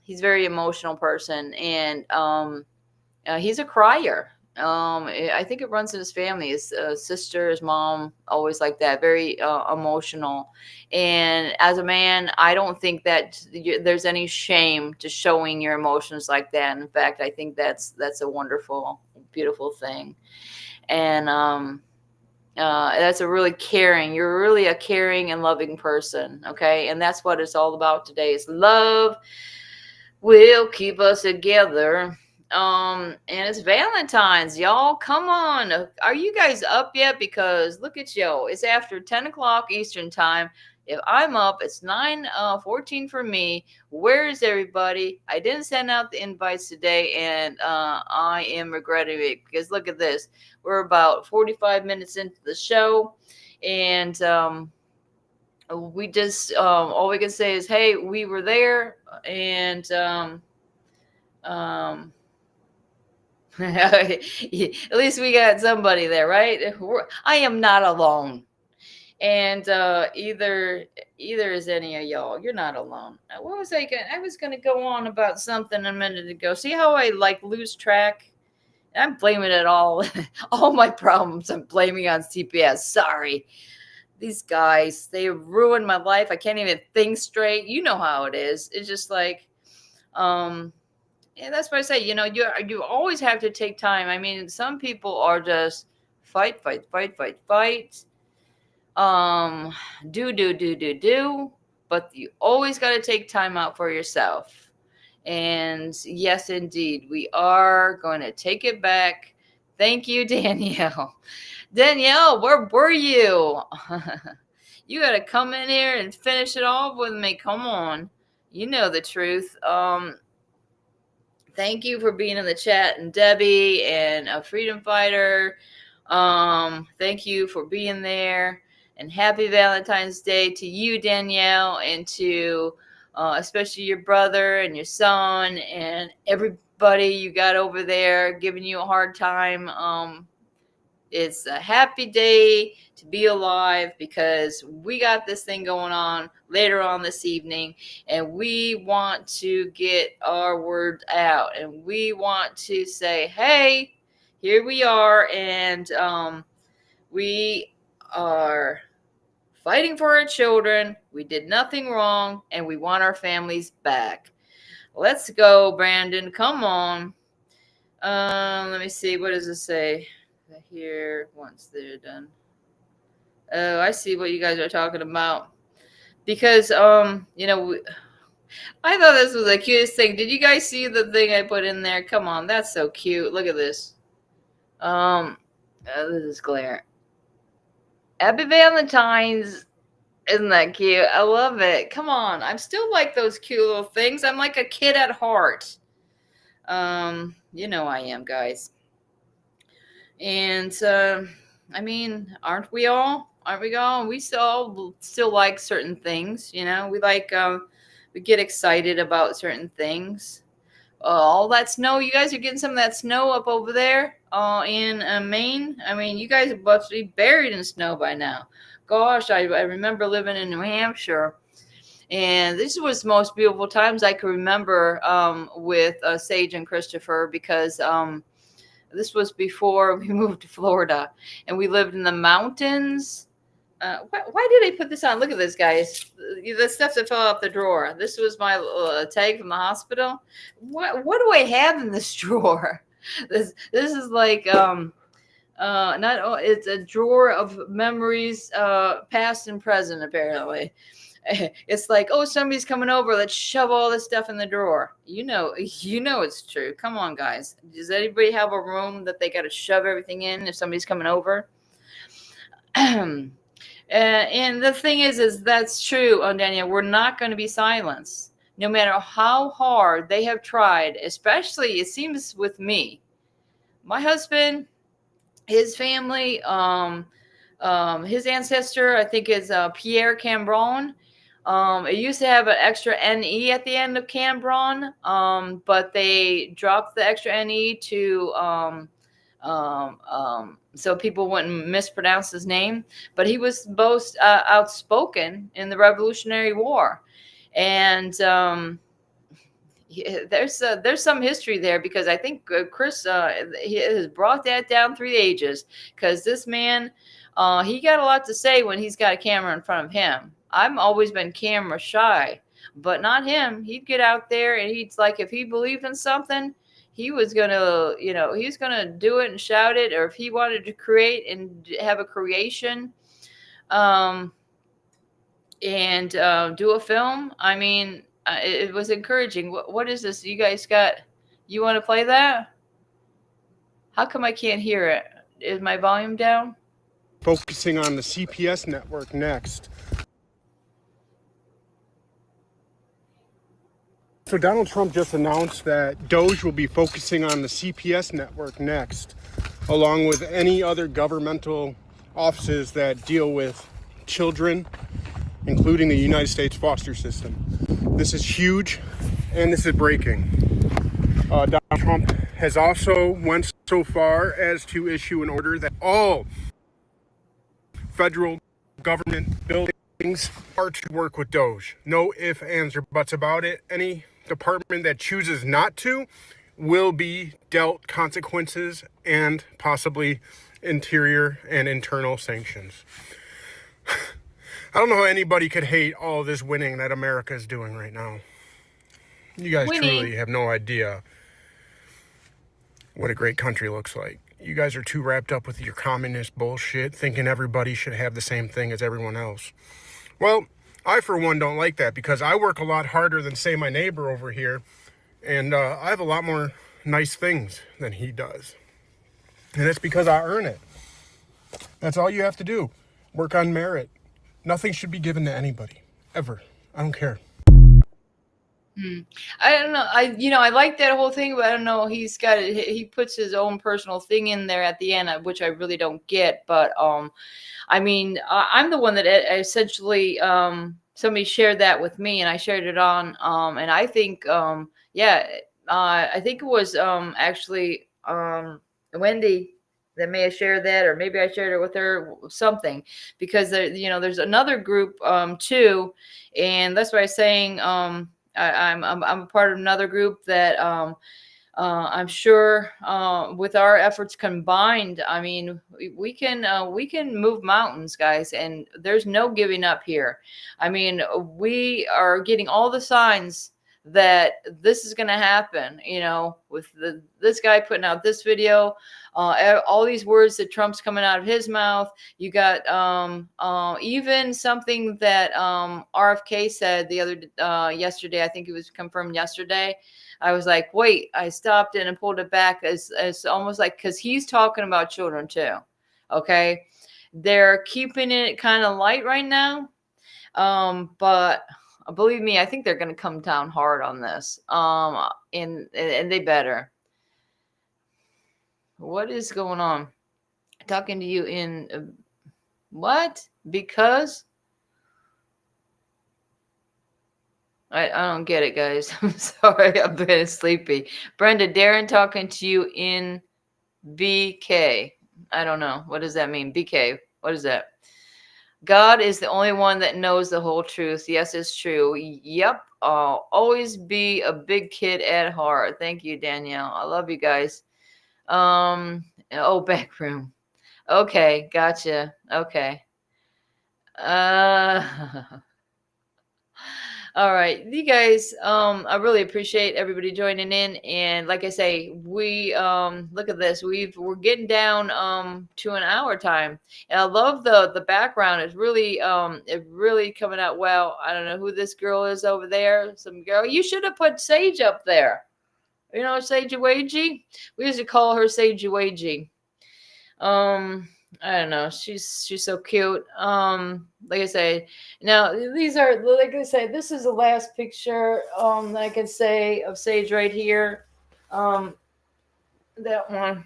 S3: he's a very emotional person, and he's a crier. I think it runs in his family. His sister, his mom, always like that, very emotional. And as a man, I don't think that there's any shame to showing your emotions like that. In fact, I think that's a wonderful, beautiful thing. And that's you're really a caring and loving person. Okay. And that's what it's all about today, is love will keep us together. And it's Valentine's, y'all. Come on. Are you guys up yet? Because look at y'all. It's after 10 o'clock Eastern time. If I'm up, it's 9:14 for me. Where is everybody? I didn't send out the invites today, and I am regretting it, because look at this. We're about 45 minutes into the show, and we just all we can say is, hey, we were there, and at least we got somebody there, right? I am not alone. And either is any of y'all. You're not alone. What was I going? I was going to go on about something a minute ago. See how I lose track? I'm blaming it all. All my problems I'm blaming on CPS. Sorry. These guys, they ruined my life. I can't even think straight. You know how it is. It's just like, yeah, that's what I say. You always have to take time. I mean, some people are just fight. Do. But you always got to take time out for yourself. And yes, indeed, we are going to take it back. Thank you, Danielle. Danielle, where were you? You got to come in here and finish it off with me. Come on. You know the truth. Thank you for being in the chat, and Debbie and a freedom fighter. Thank you for being there, and happy Valentine's Day to you, Danielle, and to especially your brother and your son and everybody you got over there giving you a hard time. It's a happy day to be alive, because we got this thing going on later on this evening, and we want to get our word out, and we want to say, hey, here we are, and we are fighting for our children. We did nothing wrong, and we want our families back. Let's go, Brandon. Come on. Let me see. What does it say? Here, once they're done. Oh, I see what you guys are talking about. Because I thought this was the cutest thing. Did you guys see the thing I put in there? Come on, that's so cute. Look at this. This is glare. Happy Valentine's. Isn't that cute? I love it. Come on. I'm still like those cute little things. I'm like a kid at heart. You know I am, guys. And I mean, aren't we all? Aren't we all? We still like certain things, you know. We get excited about certain things. All that snow, you guys are getting some of that snow up over there in Maine. I mean, you guys are about to be buried in snow by now. Gosh, I remember living in New Hampshire, and this was the most beautiful times I can remember with Sage and Christopher, because this was before we moved to Florida, and we lived in the mountains. Why did I put this on? Look at this, guys. The stuff that fell off the drawer. This was my tag from the hospital. What do I have in this drawer? This is like not it's a drawer of memories, past and present, apparently. It's like, oh, somebody's coming over, let's shove all this stuff in the drawer. You know it's true. Come on, guys. Does anybody have a room that they got to shove everything in if somebody's coming over? And the thing is that's true, Danielle. We're not going to be silenced, no matter how hard they have tried. Especially, it seems with me, my husband, his family, his ancestor, I think, is Pierre Cambron. It used to have an extra NE at the end of Cambron, but they dropped the extra NE to so people wouldn't mispronounce his name. But he was both outspoken in the Revolutionary War, and there's some history there, because I think Chris he has brought that down through the ages, because this man he got a lot to say when he's got a camera in front of him. I've always been camera shy, but not him. He'd get out there, and he's like, if he believed in something, he was gonna, he's gonna do it and shout it. Or if he wanted to create and have a creation, and do a film, I mean, it was encouraging. What is this? You guys got? You want to play that? How come I can't hear it? Is my volume down?
S4: Focusing on the CPS network next. So Donald Trump just announced that Doge will be focusing on the CPS network next, along with any other governmental offices that deal with children, including the United States foster system. This is huge, and this is breaking. Donald Trump has also went so far as to issue an order that all federal government buildings are to work with Doge. No ifs, ands, or buts about it. Any department that chooses not to will be dealt consequences and possibly interior and internal sanctions. I don't know how anybody could hate all this winning that America is doing right now. You guys truly have no idea what a great country looks like. You guys are too wrapped up with your communist bullshit, thinking everybody should have the same thing as everyone else. Well, I, for one, don't like that, because I work a lot harder than, say, my neighbor over here, and I have a lot more nice things than he does. And it's because I earn it. That's all you have to do. Work on merit. Nothing should be given to anybody, ever. I don't care.
S3: I don't know. I like that whole thing, but I don't know. He puts his own personal thing in there at the end, which I really don't get. But I mean, I'm the one that essentially somebody shared that with me, and I shared it on. And I think, I think it was actually Wendy that may have shared that, or maybe I shared it with her, something, because there's another group too, and that's why I'm saying I'm a part of another group that I'm sure with our efforts combined, I mean, we can move mountains, guys, and there's no giving up here. I mean, we are getting all the signs that this is going to happen, with this guy putting out this video, all these words that Trump's coming out of his mouth. You got even something that RFK said yesterday. I think it was confirmed yesterday. I was like, wait, I stopped it and pulled it back as almost like, because he's talking about children too. Okay. they're keeping it kind of light right now. But believe me, I think they're going to come down hard on this. And they better. What is going on? Talking to you in what? Because I don't get it, guys. I'm sorry, I'm been sleepy. Brenda, Darren talking to you in BK. I don't know. What does that mean? BK. What is that? God is the only one that knows the whole truth. Yes, it's true. Yep. I'll always be a big kid at heart. Thank you, Danielle. I love you guys. Back room. Okay, gotcha. Okay. All right, you guys, I really appreciate everybody joining in. And like I say, we look at this. We're getting down to an hour time. And I love the background. It's really coming out well. I don't know who this girl is over there. Some girl. You should have put Sage up there. You know, Sage Uwaji? We used to call her Sage Uwaji. I don't know. She's so cute. Like I say, now these are, like I say, this is the last picture that I can say of Sage right here. That one.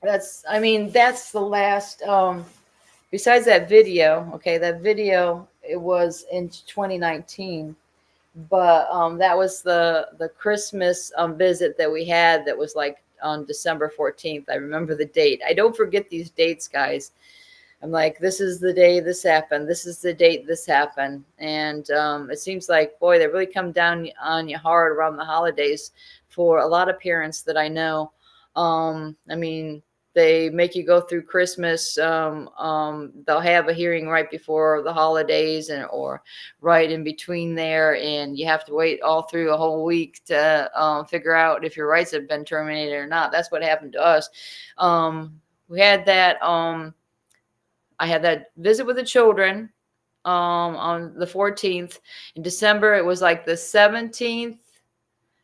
S3: That's the last besides that video. Okay, that video, it was in 2019. But that was the Christmas visit that we had, that was like on December 14th. I remember the date. I don't forget these dates, guys. I'm like, this is the day this happened. This is the date this happened. And it seems like, boy, they really come down on you hard around the holidays for a lot of parents that I know. They make you go through Christmas. They'll have a hearing right before the holidays or right in between there. And you have to wait all through a whole week to figure out if your rights have been terminated or not. That's what happened to us. We had that. I had that visit with the children on the 14th. In December, it was like the 17th.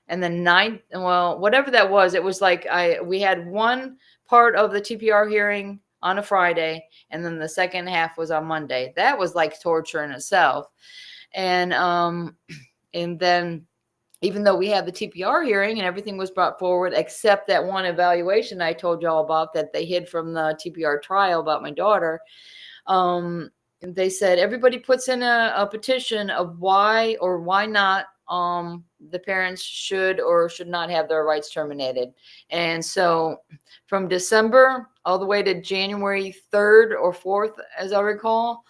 S3: And the 9th, well, whatever that was, it was like we had one part of the TPR hearing on a Friday, and then the second half was on Monday. That was like torture in itself. And then even though we had the TPR hearing and everything was brought forward, except that one evaluation I told y'all about that they hid from the TPR trial about my daughter, they said everybody puts in a petition of why or why not the parents should or should not have their rights terminated. And so from December all the way to January 3rd or 4th, as I recall,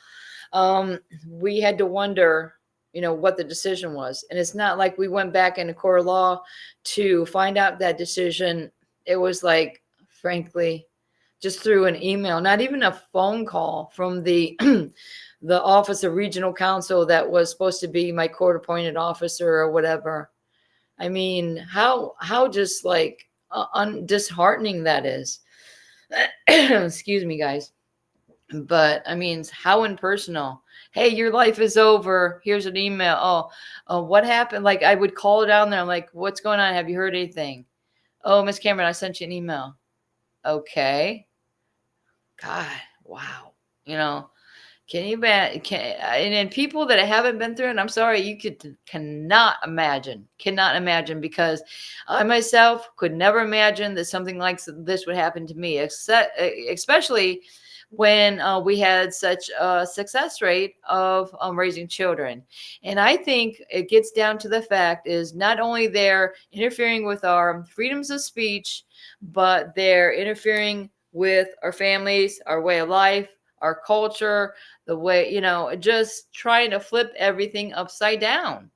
S3: we had to wonder, what the decision was. And it's not like we went back into court of law to find out that decision. It was like, frankly, just through an email, not even a phone call from the the Office of Regional Counsel that was supposed to be my court-appointed officer or whatever. I mean, how just like disheartening that is. Excuse me, guys. But I mean, how impersonal. Hey, your life is over. Here's an email. Oh, what happened? Like, I would call down there. I'm like, what's going on? Have you heard anything? Oh, Miss Cameron, I sent you an email. Okay. God, wow. Can you imagine? And people that haven't been through it, I'm sorry, you cannot imagine, because I myself could never imagine that something like this would happen to me, especially when we had such a success rate of raising children. And I think it gets down to the fact is not only they're interfering with our freedoms of speech, but they're interfering with our families, our way of life, our culture, the way, just trying to flip everything upside down.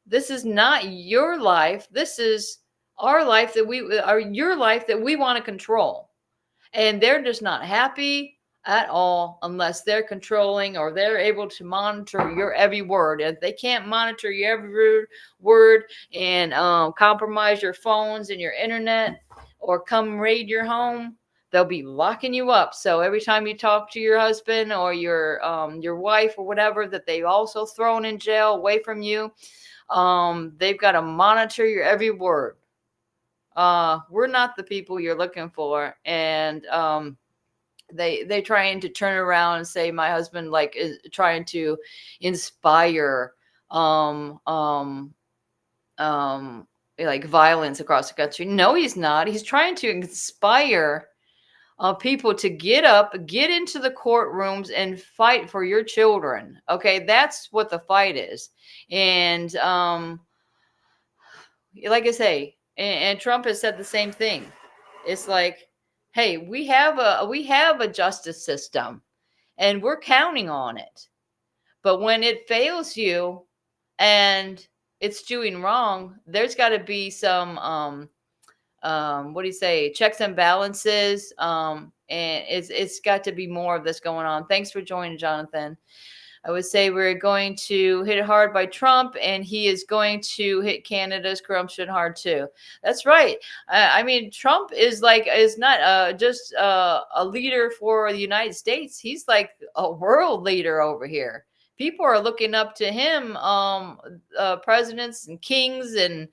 S3: This is not your life. This is our life your life that we want to control. And they're just not happy at all unless they're controlling or they're able to monitor your every word. If they can't monitor your every word and compromise your phones and your internet or come raid your home, they'll be locking you up. So every time you talk to your husband or your wife or whatever that they've also thrown in jail away from you, they've got to monitor your every word. We're not the people you're looking for. And They're trying to turn around and say my husband like is trying to inspire um um like violence across the country. No, he's not. He's trying to inspire people to get up, get into the courtrooms, and fight for your children. Okay, that's what the fight is. And like I say, and Trump has said the same thing. It's like, hey, we have a justice system, and we're counting on it. But when it fails you, and it's doing wrong, there's got to be some what do you say, checks and balances, and it's got to be more of this going on. Thanks for joining, Jonathan. I would say we're going to hit it hard by Trump, and he is going to hit Canada's corruption hard too. That's right. I mean, Trump is not just a leader for the United States. He's like a world leader over here. People are looking up to him, presidents and kings, and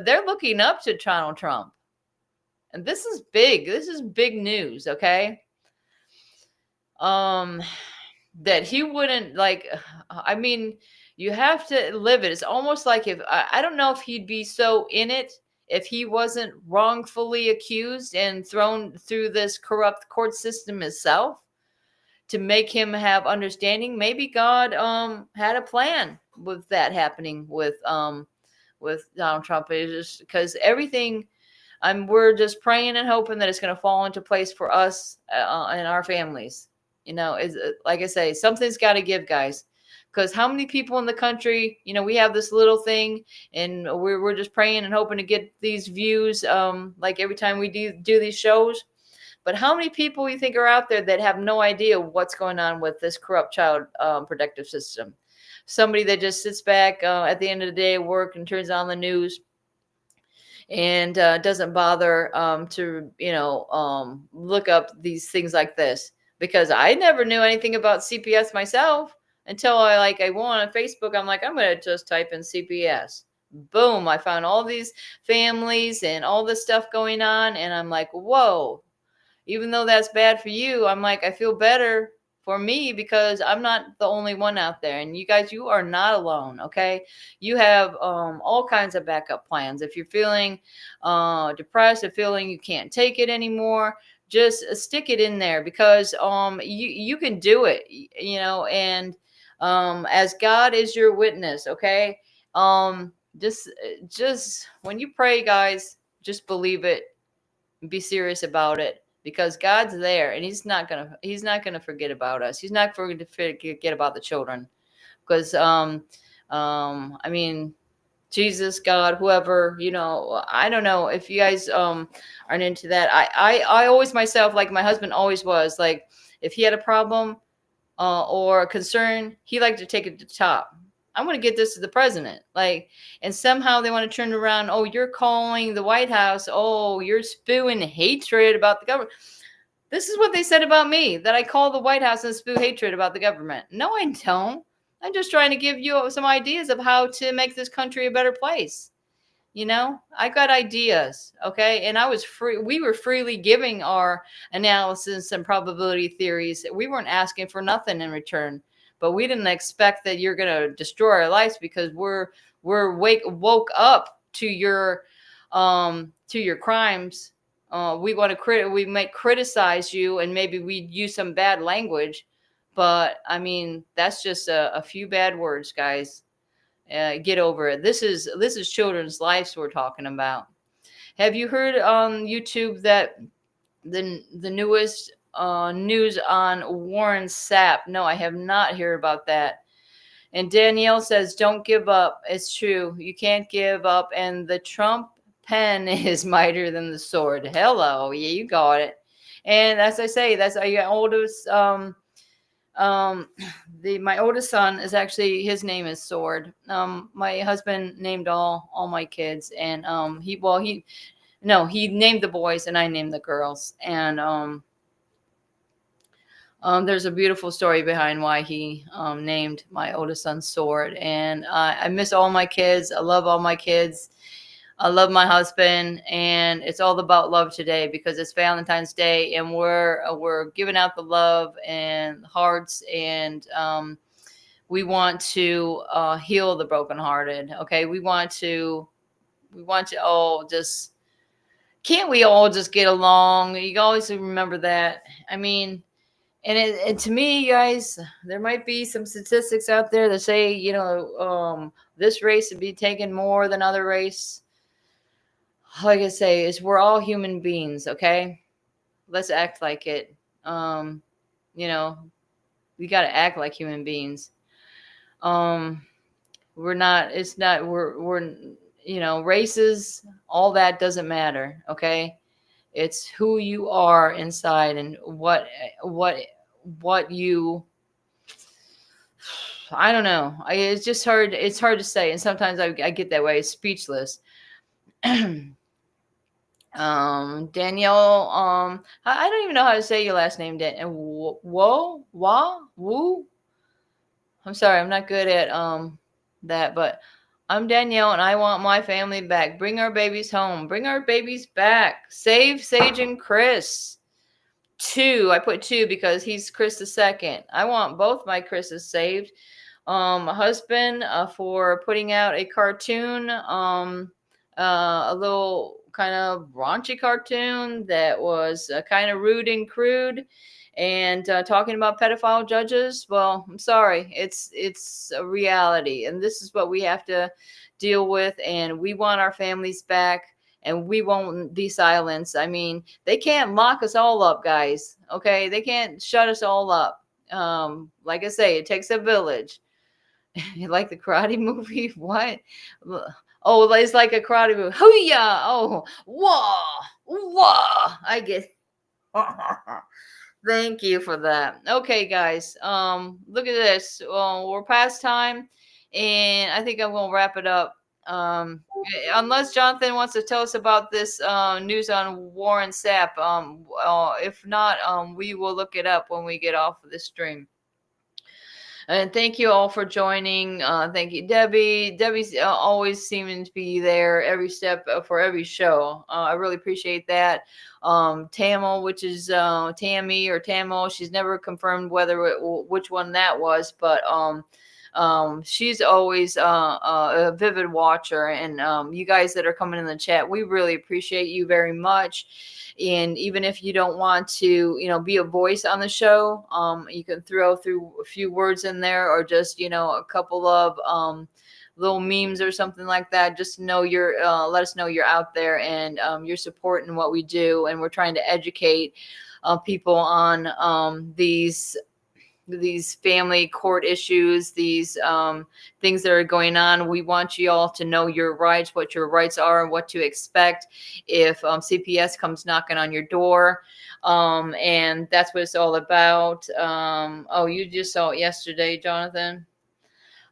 S3: they're looking up to Donald Trump. And this is big. This is big news, okay? That he wouldn't I mean, you have to live it. It's almost like if I don't know if he'd be so in it if he wasn't wrongfully accused and thrown through this corrupt court system itself to make him have understanding. Maybe God had a plan with that happening with Donald Trump. It's just because everything we're just praying and hoping that it's going to fall into place for us and our families. Is like I say, something's got to give, guys. Because how many people in the country, we have this little thing, and we're just praying and hoping to get these views, like every time we do these shows. But how many people you think are out there that have no idea what's going on with this corrupt child protective system? Somebody that just sits back at the end of the day at work and turns on the news and doesn't bother to look up these things like this. Because I never knew anything about CPS myself until I went on Facebook. I'm like, I'm going to just type in CPS. Boom. I found all these families and all this stuff going on. And I'm like, whoa, even though that's bad for you, I'm like, I feel better for me because I'm not the only one out there. And you guys, you are not alone. Okay. You have all kinds of backup plans. If you're feeling depressed, or feeling you can't take it anymore, just stick it in there because you can do it, and as God is your witness, okay? Just when you pray, guys, just believe it, be serious about it, because God's there, and he's not gonna forget about us. He's not going to forget about the children, because I mean, Jesus, God, whoever, I don't know if you guys aren't into that. I always myself, like my husband always was, like if he had a problem or a concern, he liked to take it to the top. I'm going to get this to the president. And somehow they want to turn around. Oh, you're calling the White House. Oh, you're spewing hatred about the government. This is what they said about me, that I call the White House and spew hatred about the government. No, I don't. I'm just trying to give you some ideas of how to make this country a better place. I got ideas, okay? And we were freely giving our analysis and probability theories. We weren't asking for nothing in return, but we didn't expect that you're going to destroy our lives because we're woke up to your crimes. We might criticize you, and maybe we'd use some bad language. But I mean, that's just a few bad words, guys. Get over it. This is children's lives we're talking about. Have you heard on YouTube that the newest news on Warren Sapp? No, I have not heard about that. And Danielle says, "Don't give up." It's true. You can't give up. And the Trump pen is mightier than the sword. Hello, yeah, you got it. And as I say, that's your oldest. My oldest son is actually, his name is Sword. My husband named all my kids, and he named the boys and I named the girls. And there's a beautiful story behind why he named my oldest son Sword. And I miss all my kids. I love all my kids. I love my husband, and it's all about love today because it's Valentine's Day, and we're giving out the love and hearts, and we want to heal the brokenhearted. Okay, we want to all just, can't we all just get along? You always remember that. I mean, and to me, guys, there might be some statistics out there that say, this race would be taken more than other race. Like I say, is we're all human beings, okay? Let's act like it. You know, we got to act like human beings. We're not. It's not. We're. Races. All that doesn't matter. Okay. It's who you are inside and what you. I don't know. It's just hard. It's hard to say, and sometimes I get that way. It's speechless. Danielle, I don't even know how to say your last name, Dan. Woo. I'm sorry, I'm not good at that, but I'm Danielle, and I want my family back. Bring our babies home. Bring our babies back. Save Sage and Chris. 2. I put 2 because he's Chris the second. I want both my Chris's saved. My husband for putting out a cartoon, a little kind of raunchy cartoon that was kind of rude and crude, and talking about pedophile judges. Well, I'm sorry, it's a reality, and this is what we have to deal with, and we want our families back, and we won't be silenced. I mean, they can't lock us all up, guys. Okay, they can't shut us all up. Like I say, it takes a village. You like the karate movie? What? Oh, it's like a karate movie. Hoo-yah! Oh, whoa! I get. Thank you for that. Okay, guys. Look at this. We're past time, and I think I'm gonna wrap it up. Unless Jonathan wants to tell us about this news on Warren Sapp. If not, we will look it up when we get off of this stream. And thank you all for joining. Thank you, Debbie. Debbie's always seeming to be there every step for every show. I really appreciate that. Tamil, which is Tammy or Tamil, she's never confirmed which one that was, but she's always a vivid watcher. And you guys that are coming in the chat, we really appreciate you very much. And even if you don't want to, be a voice on the show, you can throw through a few words in there, or just, a couple of little memes or something like that. Just know let us know you're out there, and you're supporting what we do. And we're trying to educate people on these family court issues, these things that are going on. We want you all to know your rights, what your rights are, and what to expect if CPS comes knocking on your door. And that's what it's all about. You just saw it yesterday, Jonathan.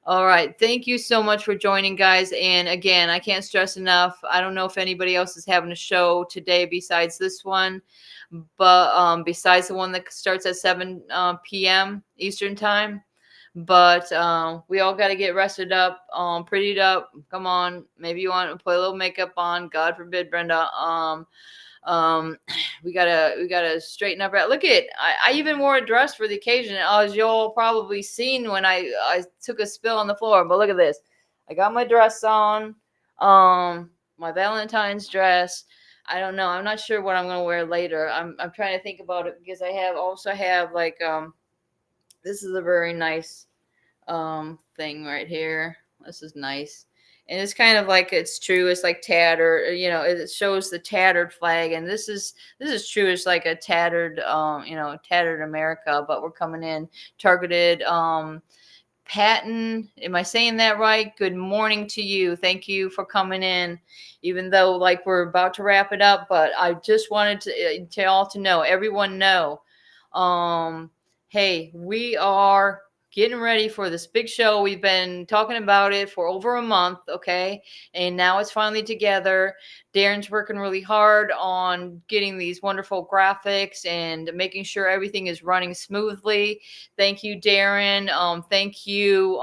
S3: All right. Thank you so much for joining, guys. And again, I can't stress enough. I don't know if anybody else is having a show today besides this one, but besides the one that starts at 7 p.m. Eastern time. But we all got to get rested up, prettied up. Come on. Maybe you want to put a little makeup on. God forbid, Brenda. We gotta straighten up. Look at, I even wore a dress for the occasion, as you'll probably seen when I took a spill on the floor. But look at this. I got my dress on, my Valentine's dress. I don't know. I'm not sure what I'm gonna wear later. I'm trying to think about it, because I have like this is a very nice thing right here. This is nice. And it's kind of like, it's true. It's like tattered, it shows the tattered flag. And this is true. It's like a tattered, tattered America, but we're coming in targeted. Patton, am I saying that right? Good morning to you. Thank you for coming in, even though like we're about to wrap it up, but I just wanted to all to know, everyone know, hey, we are getting ready for this big show. We've been talking about it for over a month, okay? And now it's finally together. Darren's working really hard on getting these wonderful graphics and making sure everything is running smoothly. Thank you, Darren. Thank you,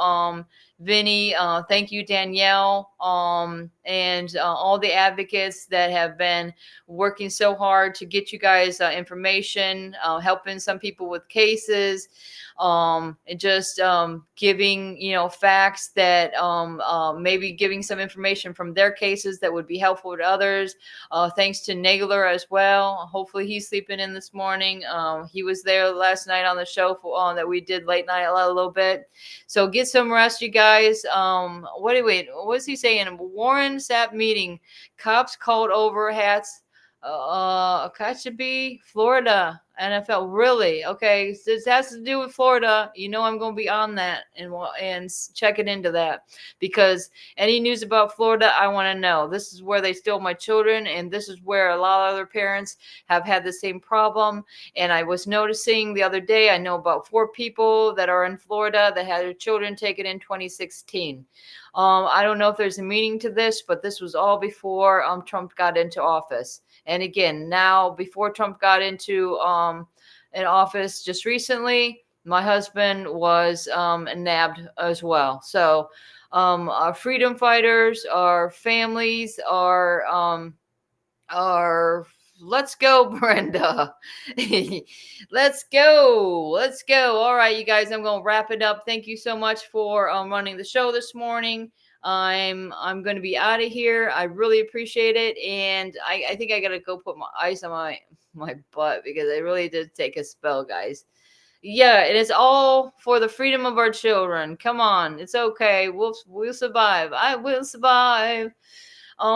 S3: Vinny. Thank you, Danielle. and all the advocates that have been working so hard to get you guys information, helping some people with cases, and just giving, facts that maybe giving some information from their cases that would be helpful to others. Thanks to Nagler as well. Hopefully he's sleeping in this morning. He was there last night on the show that we did late night a little bit. So get some rest, you guys. What's he saying? Warren Sapp meeting. Cops called over hats. Akachabi, Florida, NFL. Really? Okay. So this has to do with Florida. I'm going to be on that and check it into that, because any news about Florida, I want to know. This is where they stole my children, and this is where a lot of other parents have had the same problem. And I was noticing the other day, I know about 4 people that are in Florida that had their children taken in 2016. I don't know if there's a meaning to this, but this was all before Trump got into office. And again, now before Trump got into an office just recently, my husband was nabbed as well. So our freedom fighters, our families, our let's go, Brenda. Let's go. All right, you guys, I'm going to wrap it up. Thank you so much for running the show this morning. I'm going to be out of here. I really appreciate it. And I think I got to go put my ice on my butt, because I really did take a spell, guys. Yeah, it is all for the freedom of our children. Come on. It's okay. We'll survive. I will survive.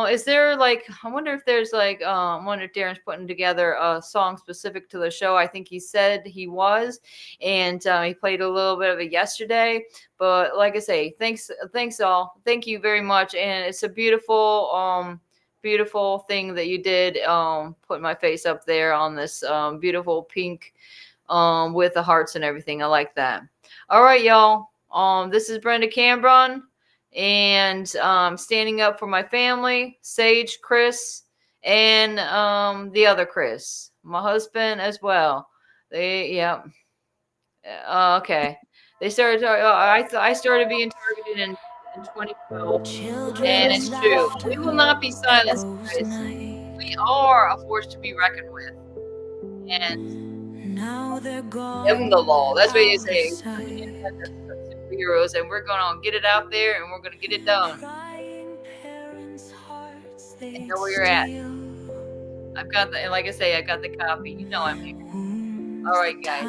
S3: Is there I wonder if there's I wonder if Darren's putting together a song specific to the show. I think he said he was, and he played a little bit of it yesterday. But like I say, thanks all. Thank you very much. And it's a beautiful thing that you did, put my face up there on this beautiful pink with the hearts and everything. I like that. All right, y'all. This is Brenda Cambron. And standing up for my family, Sage, Chris, and the other Chris, my husband as well. Okay. They started. I started being targeted in 2012, and it's true. We will not be silenced, guys. We are a force to be reckoned with, and now they're gone. Give them the law. That's what you say. Heroes, and we're gonna get it out there, and we're gonna get it done. I know where you're at. I've got the, and like I say, I got the copy. I'm here. All right, guys.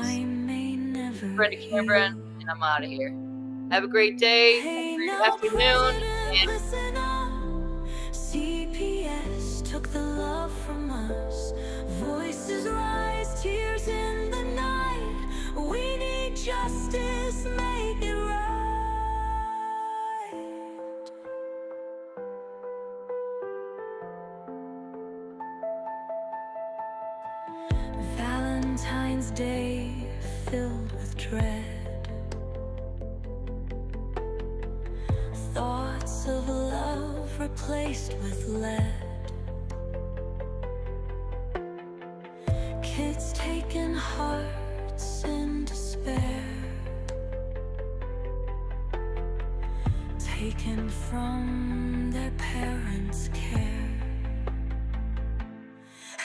S3: Brenda Cameron, and I'm out of here. Have a great day, great afternoon, and
S1: CPS took the love from us. Voices rise, tears in the night. We need justice, make it right. Valentine's Day filled with dread. Thoughts of love replaced with lead. Kids taking hearts in despair, taken from their parents' care.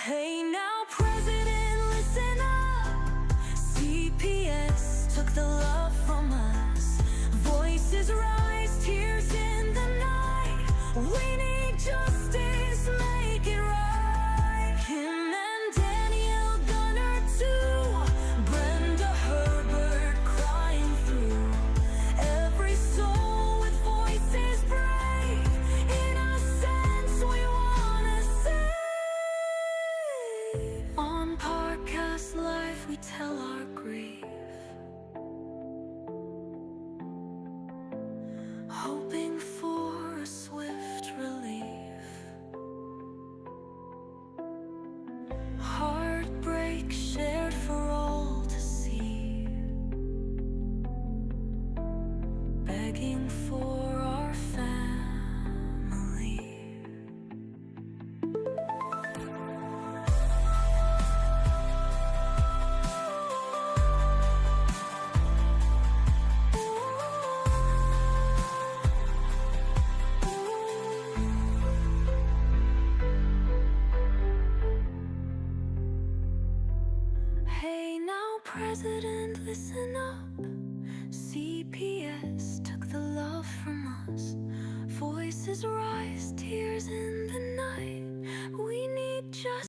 S1: Hey now, President, listen up. CPS took the love from us. Voices rise, tears in the night. We need justice, make it right. Kim and Daniel Gunner too. President, listen up. CPS took the love from us. Voices rise, tears in the night. We need justice.